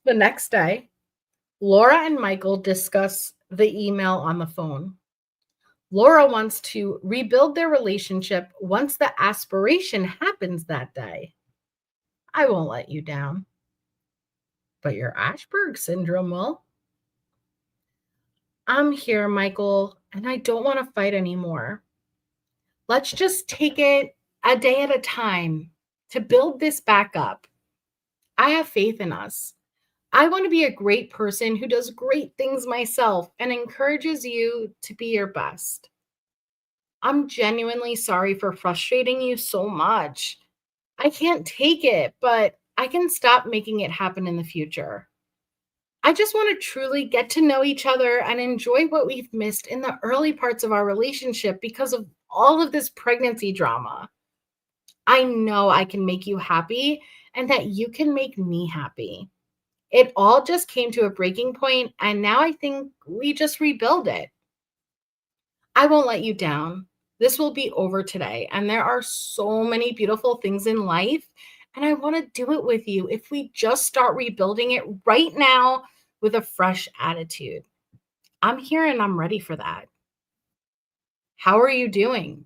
The next day, Laura and Michael discuss the email on the phone. Laura wants to rebuild their relationship once the aspiration happens that day. I won't let you down. But your Ashburg syndrome will. I'm here, Michael, and I don't want to fight anymore. Let's just take it a day at a time to build this back up. I have faith in us. I want to be a great person who does great things myself and encourages you to be your best. I'm genuinely sorry for frustrating you so much. I can't take it, but I can stop making it happen in the future. I just want to truly get to know each other and enjoy what we've missed in the early parts of our relationship because of all of this pregnancy drama. I know I can make you happy and that you can make me happy. It all just came to a breaking point, and now I think we just rebuild it. I won't let you down. This will be over today. And there are so many beautiful things in life. And I want to do it with you if we just start rebuilding it right now with a fresh attitude. I'm here and I'm ready for that. How are you doing?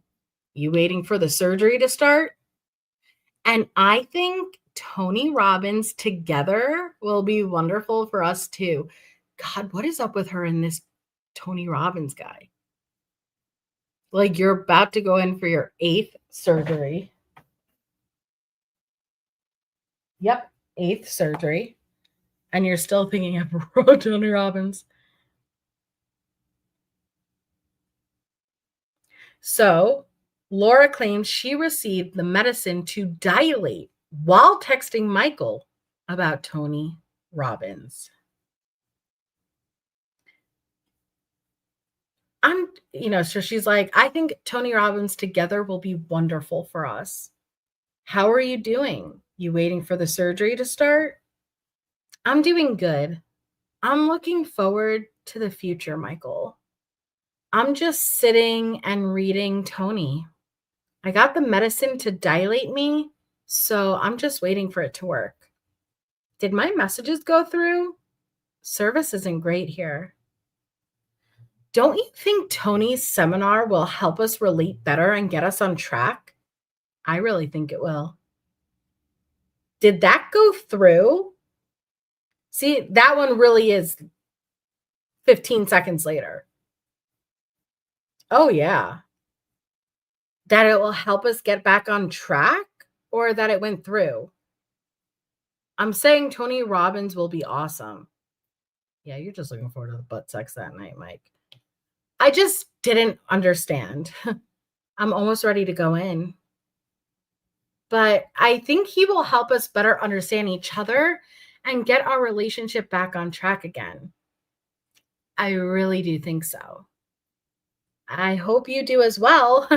You waiting for the surgery to start? And I think Tony Robbins together will be wonderful for us too. God, what is up with her and this Tony Robbins guy? Like, you're about to go in for your 8th surgery. Yep, 8th surgery. And you're still picking up Tony Robbins. So, Laura claims she received the medicine to dilate while texting Michael about Tony Robbins. So she's like, I think Tony Robbins together will be wonderful for us. How are you doing? You waiting for the surgery to start? I'm doing good. I'm looking forward to the future, Michael. I'm just sitting and reading Tony. I got the medicine to dilate me, so I'm just waiting for it to work. Did my messages go through? Service isn't great here. Don't you think Tony's seminar will help us relate better and get us on track? I really think it will. Did that go through? See, that one really is 15 seconds later. Oh, yeah. That it will help us get back on track or that it went through? I'm saying Tony Robbins will be awesome. Yeah, you're just looking forward to the butt sex that night, Mike. I just didn't understand. I'm almost ready to go in. But I think he will help us better understand each other and get our relationship back on track again. I really do think so. I hope you do as well.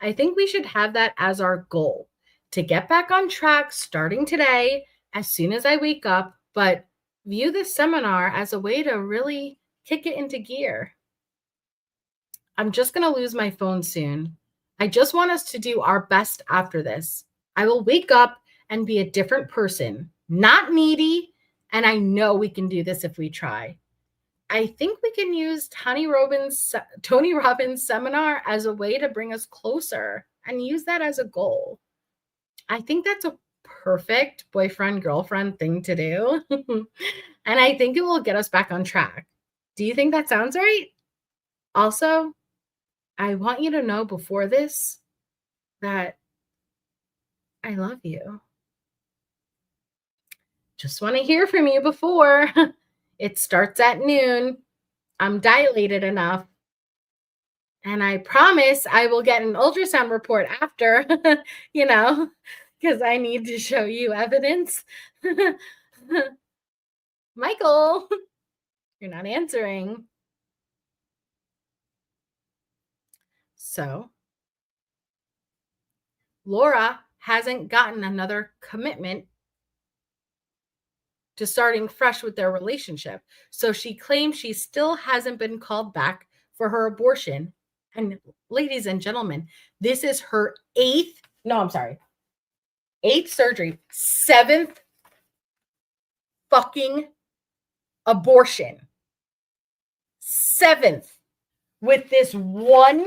I think we should have that as our goal, to get back on track starting today as soon as I wake up, but view this seminar as a way to really kick it into gear. I'm just going to lose my phone soon. I just want us to do our best after this. I will wake up and be a different person, not needy, and I know we can do this if we try. I think we can use Tony Robbins' seminar as a way to bring us closer and use that as a goal. I think that's a perfect boyfriend-girlfriend thing to do. And I think it will get us back on track. Do you think that sounds right? Also, I want you to know before this that I love you. Just want to hear from you before. It starts at noon. I'm dilated enough. And I promise I will get an ultrasound report after, because I need to show you evidence. Michael, you're not answering. So, Laura hasn't gotten another commitment to starting fresh with their relationship. So she claims she still hasn't been called back for her abortion. And ladies and gentlemen, this is her 8th surgery, 7th fucking abortion. 7th with this one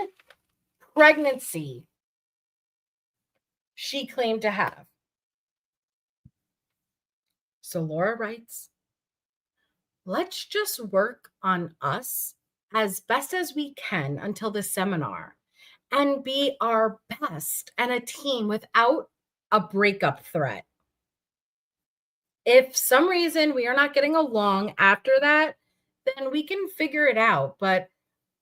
pregnancy she claimed to have. So Laura writes, let's just work on us as best as we can until the seminar and be our best and a team without a breakup threat. If some reason we are not getting along after that, then we can figure it out. But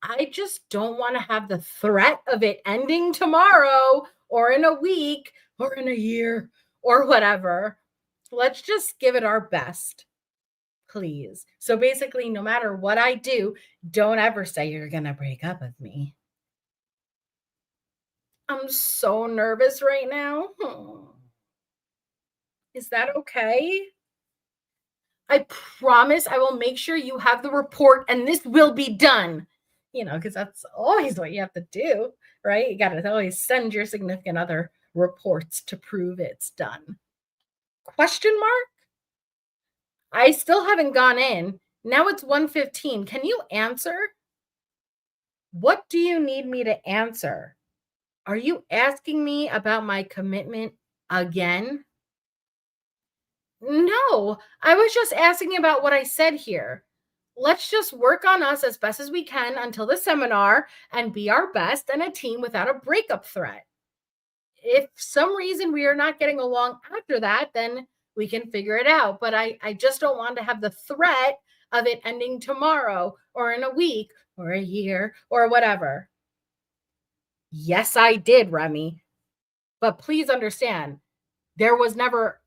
I just don't want to have the threat of it ending tomorrow or in a week or in a year or whatever. Let's just give it our best, please. So basically, no matter what I do, don't ever say you're going to break up with me. I'm so nervous right now. Is that okay? I promise I will make sure you have the report and this will be done. because that's always what you have to do, right? You got to always send your significant other reports to prove it's done. Question mark? I still haven't gone in. Now it's 1:15. Can you answer? What do you need me to answer? Are you asking me about my commitment again? No, I was just asking about what I said here. Let's just work on us as best as we can until the seminar and be our best and a team without a breakup threat. If some reason we are not getting along after that, then we can figure it out. But I just don't want to have the threat of it ending tomorrow or in a week or a year or whatever. Yes, I did, Remy. But please understand, there was never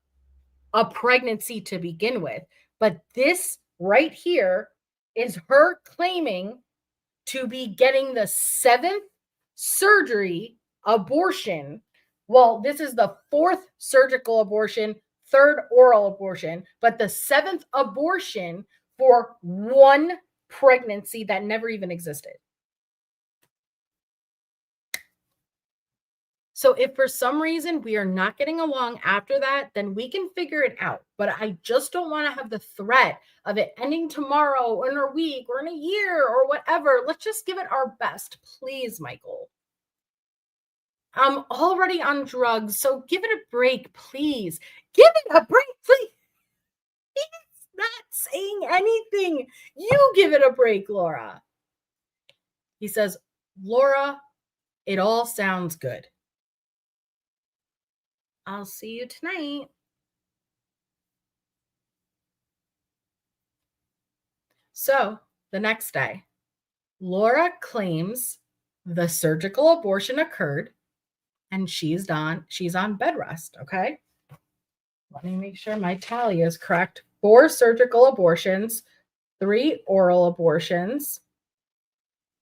a pregnancy to begin with. But this right here is her claiming to be getting the 7th surgery abortion. Well, this is the 4th surgical abortion, 3rd oral abortion, but the 7th abortion for one pregnancy that never even existed. So if for some reason we are not getting along after that, then we can figure it out. But I just don't want to have the threat of it ending tomorrow or in a week or in a year or whatever. Let's just give it our best, please, Michael. I'm already on drugs, so give it a break, please. Give it a break, please. He's not saying anything. You give it a break, Laura. He says, Laura, it all sounds good. I'll see you tonight. So the next day, Laura claims the surgical abortion occurred and she's on bed rest. Okay. Let me make sure my tally is correct. 4 surgical abortions, 3 oral abortions,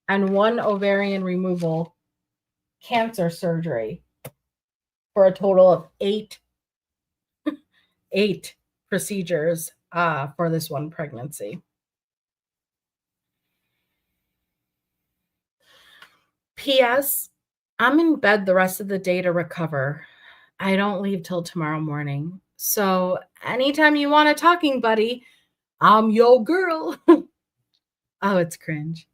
and 1 ovarian removal cancer surgery for a total of 8 procedures for this one pregnancy. P.S. I'm in bed the rest of the day to recover. I don't leave till tomorrow morning. So anytime you want a talking buddy, I'm your girl. Oh, it's cringe.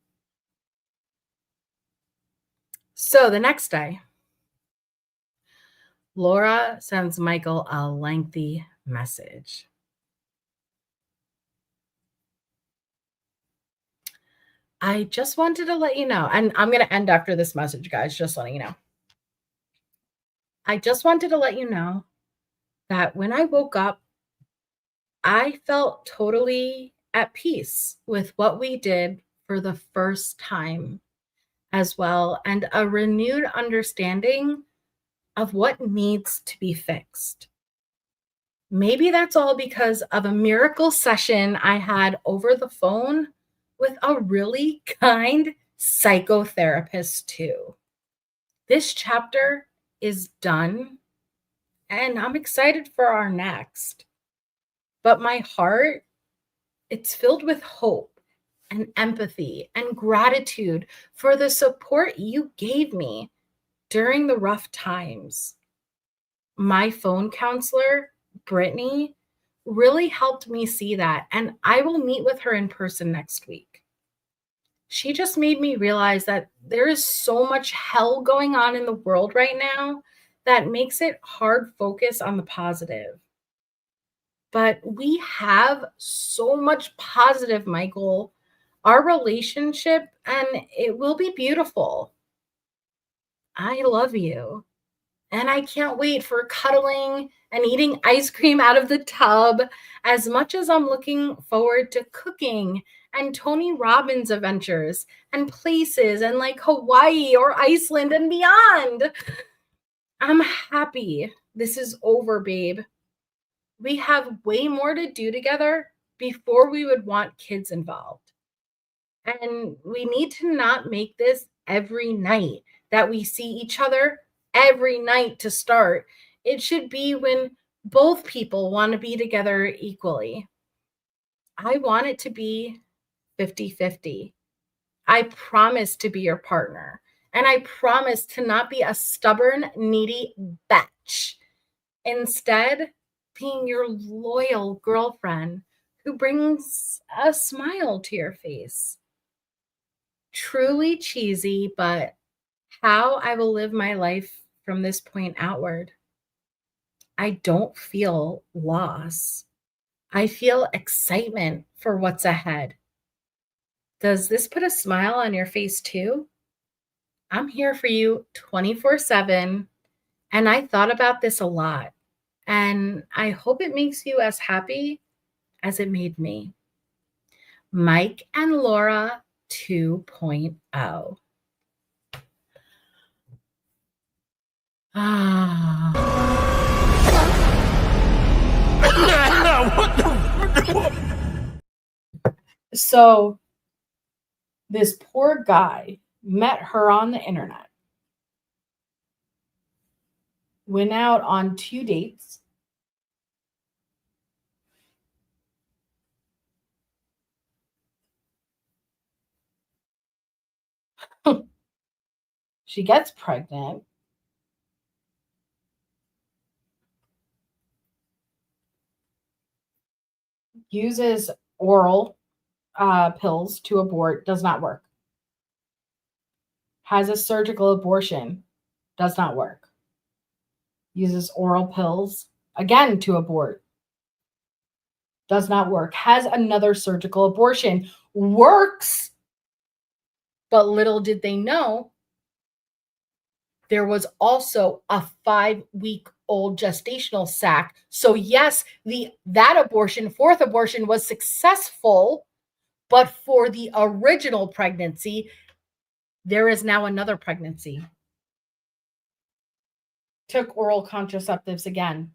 So the next day, Laura sends Michael a lengthy message. I just wanted to let you know, and I'm going to end after this message, guys, just letting you know. I just wanted to let you know that when I woke up, I felt totally at peace with what we did for the first time as well, and a renewed understanding of what needs to be fixed. Maybe that's all because of a miracle session I had over the phone with a really kind psychotherapist too. This chapter is done, and I'm excited for our next. But my heart, it's filled with hope and empathy and gratitude for the support you gave me during the rough times. My phone counselor, Brittany, really helped me see that, and I will meet with her in person next week. She just made me realize that there is so much hell going on in the world right now that makes it hard focus on the positive. But we have so much positive, Michael. Our relationship, and it will be beautiful. I love you. And I can't wait for cuddling and eating ice cream out of the tub as much as I'm looking forward to cooking and Tony Robbins adventures and places and like Hawaii or Iceland and beyond. I'm happy this is over, babe. We have way more to do together before we would want kids involved. And we need to not make this every night that we see each other every night to start. It should be when both people want to be together equally. I want it to be 50-50. I promise to be your partner. And I promise to not be a stubborn, needy bitch. Instead, being your loyal girlfriend who brings a smile to your face. Truly cheesy, but how I will live my life from this point outward. I don't feel loss. I feel excitement for what's ahead. Does this put a smile on your face too? I'm here for you 24/7, and I thought about this a lot, and I hope it makes you as happy as it made me. Mike and Laura 2.0. So this poor guy met her on the internet, went out on 2 dates, she gets pregnant, uses oral pills to abort, does not work. Has a surgical abortion, does not work. Uses oral pills again to abort, does not work. Has another surgical abortion, works, but little did they know there was also a 5-week-old gestational sac. So yes, that abortion, fourth abortion, was successful, but for the original pregnancy, there is now another pregnancy. Took oral contraceptives again.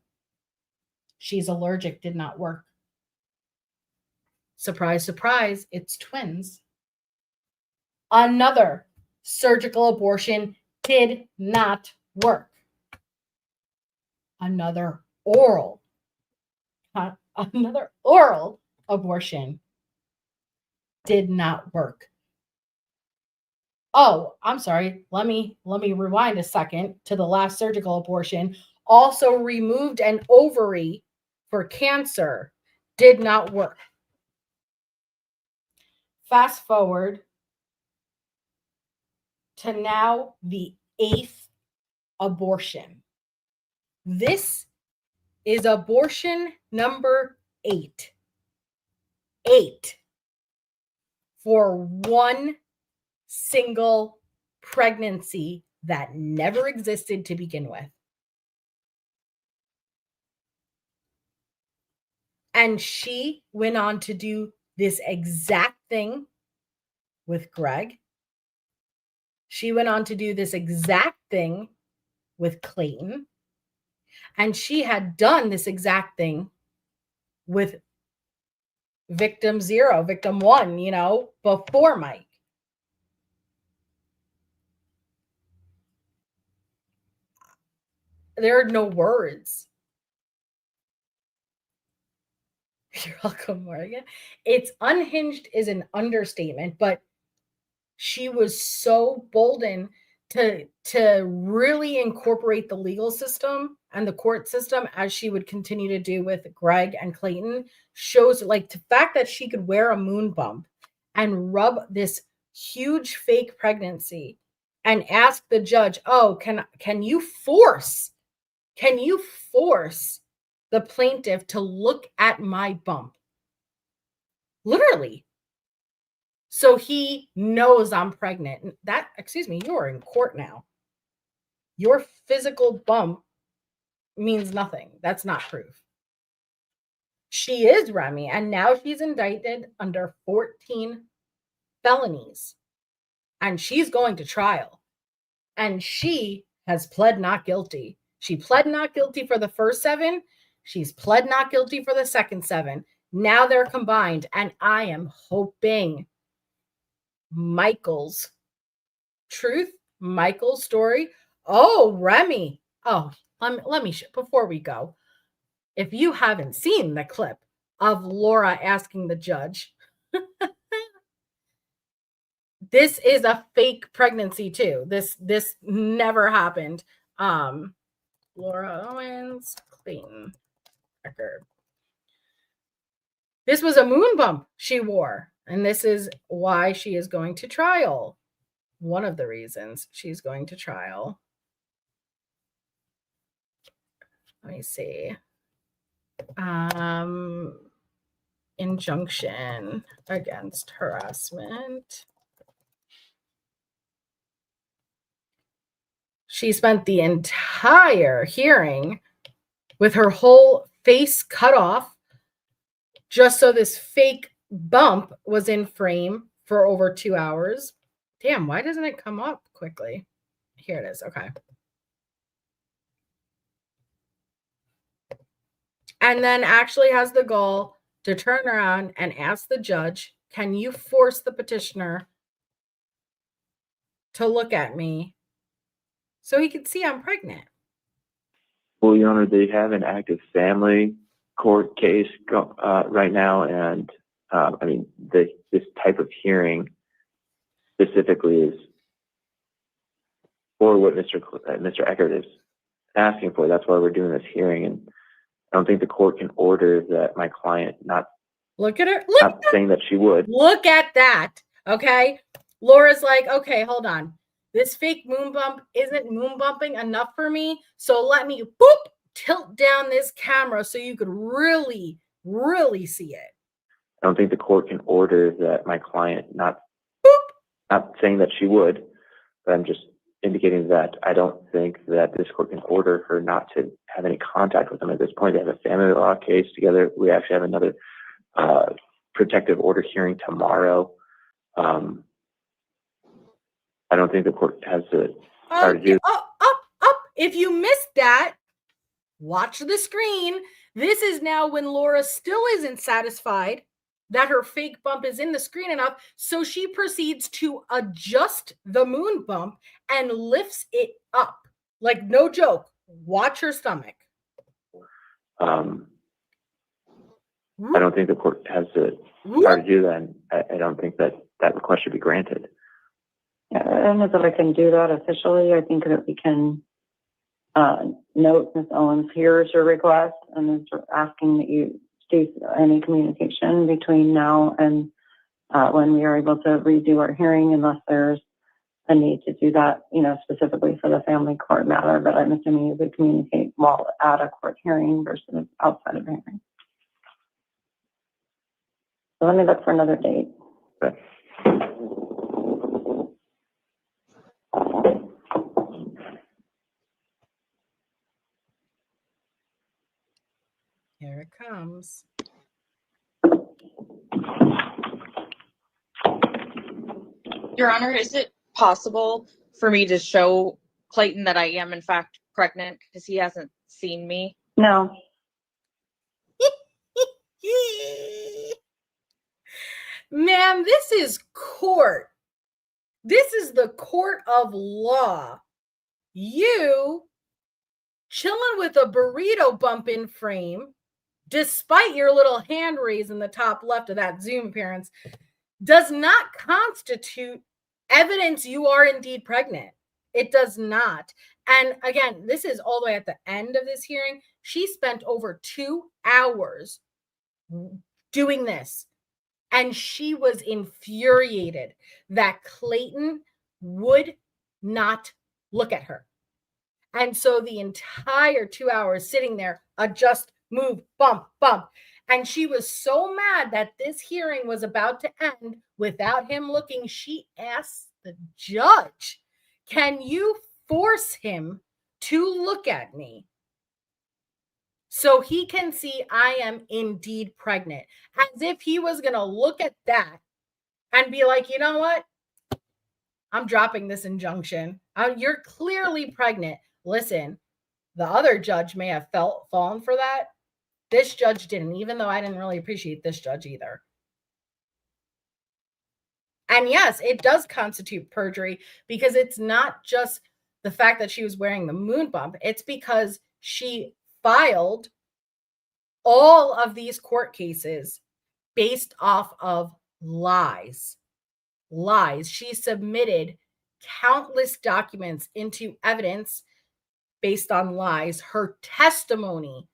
She's allergic, did not work. Surprise, surprise, it's twins. Another surgical abortion did not work. Another oral abortion did not work. Oh, I'm sorry. Let me rewind a second to the last surgical abortion. Also removed an ovary for cancer, did not work. Fast forward to now the 8th abortion. This is abortion number 8. 8 for one single pregnancy that never existed to begin with. And she went on to do this exact thing with Greg. She went on to do this exact thing with Clayton. And she had done this exact thing with victim 0, victim 1, before Mike. There are no words. You're welcome, Morgan. It's unhinged is an understatement, but she was so bolden to really incorporate the legal system and the court system, as she would continue to do with Greg and Clayton, shows like the fact that she could wear a moon bump and rub this huge fake pregnancy and ask the judge, oh, can you force the plaintiff to look at my bump? Literally. So he knows I'm pregnant. You're in court now. Your physical bump means nothing. That's not proof. She is Remy, and now she's indicted under 14 felonies. And she's going to trial. And she has pled not guilty. She pled not guilty for the first 7. She's pled not guilty for the second 7. Now they're combined, and I am hoping Michael's truth, Michael's story. Oh, Remy. Oh, let me before we go. If you haven't seen the clip of Laura asking the judge, this is a fake pregnancy too. This never happened. Laura Owens, Clayton Echard. This was a moon bump she wore, and this is why she is going to trial. One of the reasons she's going to trial. Let me see. Injunction against harassment. She spent the entire hearing with her whole face cut off just so this fake bump was in frame for over 2 hours. Damn, why doesn't it come up quickly? Here it is. Okay. And then actually has the goal to turn around and ask the judge, can you force the petitioner to look at me so he can see I'm pregnant? Well, Your Honor, they have an active family court case right now, and I mean, this type of hearing specifically is for what Mr. Echard is asking for. That's why we're doing this hearing, and I don't think the court can order that my client not. Look at her. Not saying that she would. Look at that. Okay. Laura's like, okay, hold on. This fake moon bump isn't moon bumping enough for me. So let me tilt down this camera so you could really, really see it. I don't think the court can order that my client not saying that she would, but I'm just indicating that I don't think that this court can order her not to have any contact with them at this point. They have a family law case together. We actually have another protective order hearing tomorrow. I don't think the court has the power to do. If you missed that, watch the screen. This is now when Laura still isn't satisfied that her fake bump is in the screen enough, so she proceeds to adjust the moon bump and lifts it up. Like, no joke. Watch her stomach. I don't think the court has the power to do that, and I don't think that request should be granted. Yeah, I don't know that I can do that officially. I think that we can note Ms. Owens hears your request and is asking that you cease any communication between now and when we are able to redo our hearing, unless there's a need to do that, specifically for the family court matter. But I'm assuming you would communicate while at a court hearing versus outside of a hearing. So let me look for another date. Okay. Here it comes. Your Honor, is it possible for me to show Clayton that I am in fact pregnant because he hasn't seen me? No. Ma'am, this is court. This is the court of law. You chilling with a burrito bump in frame, despite your little hand raise in the top left of that Zoom appearance, does not constitute evidence you are indeed pregnant. It does not. And again, this is all the way at the end of this hearing. She spent over 2 hours doing this. And she was infuriated that Clayton would not look at her. And so the entire 2 hours sitting there, adjust, move, bump, bump. And she was so mad that this hearing was about to end without him looking. She asked the judge, can you force him to look at me so he can see I am indeed pregnant? As if he was going to look at that and be like, you know what? I'm dropping this injunction. You're clearly pregnant. Listen, the other judge may have fallen for that. This judge didn't, even though I didn't really appreciate this judge either. And yes, it does constitute perjury because it's not just the fact that she was wearing the moon bump. It's because she filed all of these court cases based off of lies. lies. She submitted countless documents into evidence based on lies. Her testimony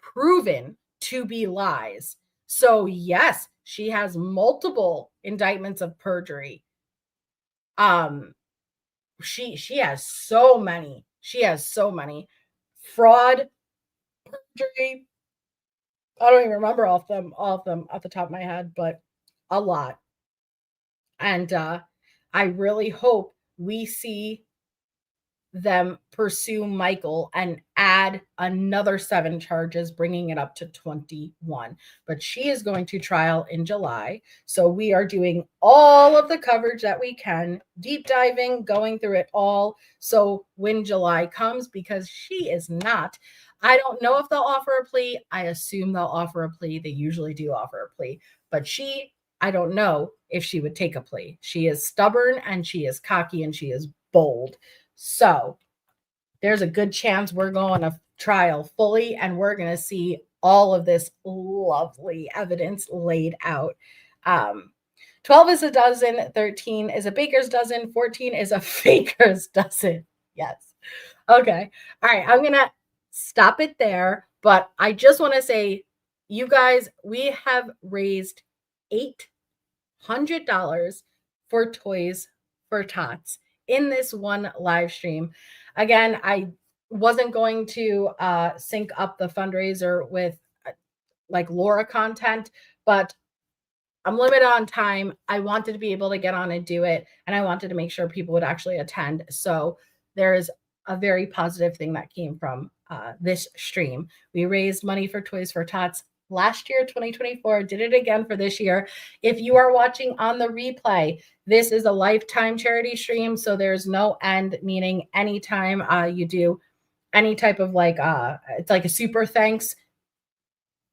proven to be lies. So yes, she has multiple indictments of perjury. She has so many. She has so many. Fraud, perjury. I don't even remember all of them off the top of my head, but a lot. And I really hope we see them pursue Michael and add another 7 charges, bringing it up to 21. But she is going to trial in July. So we are doing all of the coverage that we can, deep diving, going through it all. So when July comes, because she is not, I don't know if they'll offer a plea. I assume they'll offer a plea. They usually do offer a plea. But I don't know if she would take a plea. She is stubborn and she is cocky and she is bold. So there's a good chance we're going to trial fully and we're going to see all of this lovely evidence laid out. 12 is a dozen, 13 is a baker's dozen, 14 is a faker's dozen. Yes. Okay. All right. I'm going to stop it there. But I just want to say, you guys, we have raised $800 for Toys for Tots in this one live stream. Again, I wasn't going to sync up the fundraiser with like Laura content, but I'm limited on time. I wanted to be able to get on and do it, and I wanted to make sure people would actually attend. So there is a very positive thing that came from this stream. We raised money for Toys for Tots last year, 2024, did it again for this year. If you are watching on the replay, this is a lifetime charity stream. So there's no end, meaning anytime you do any type of like, it's like a super thanks.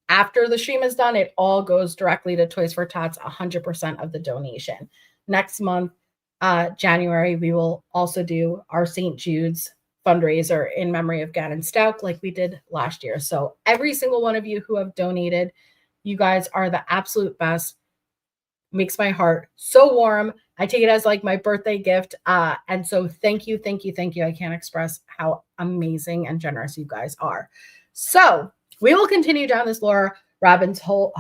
After the stream is done, it all goes directly to Toys for Tots, 100% of the donation. Next month, January, we will also do our St. Jude's fundraiser in memory of Gannon Stout like we did last year. So every single one of you who have donated, you guys are the absolute best. Makes my heart so warm. I take it as like my birthday gift. And so thank you, thank you, thank you. I can't express how amazing and generous you guys are. So we will continue down this Laura rabbit hole.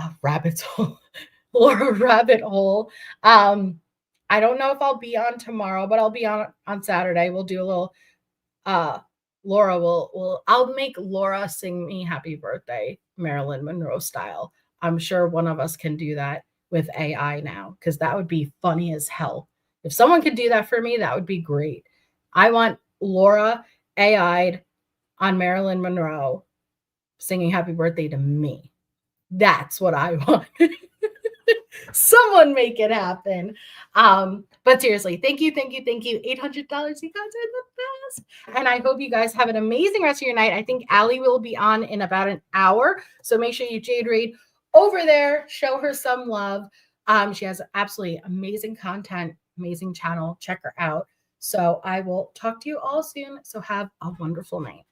Laura rabbit hole. I don't know if I'll be on tomorrow, but I'll be on Saturday. We'll do a little Laura I'll make Laura sing me happy birthday, Marilyn Monroe style. I'm sure one of us can do that with AI now, because that would be funny as hell. If someone could do that for me, that would be great. I want Laura AI'd on Marilyn Monroe singing happy birthday to me. That's what I want. Someone make it happen. But seriously, thank you. $800. You guys are the best. And I hope you guys have an amazing rest of your night. I think Allie will be on in about an hour. So make sure you Jade Raid over there, show her some love. She has absolutely amazing content, amazing channel. Check her out. So I will talk to you all soon. So have a wonderful night.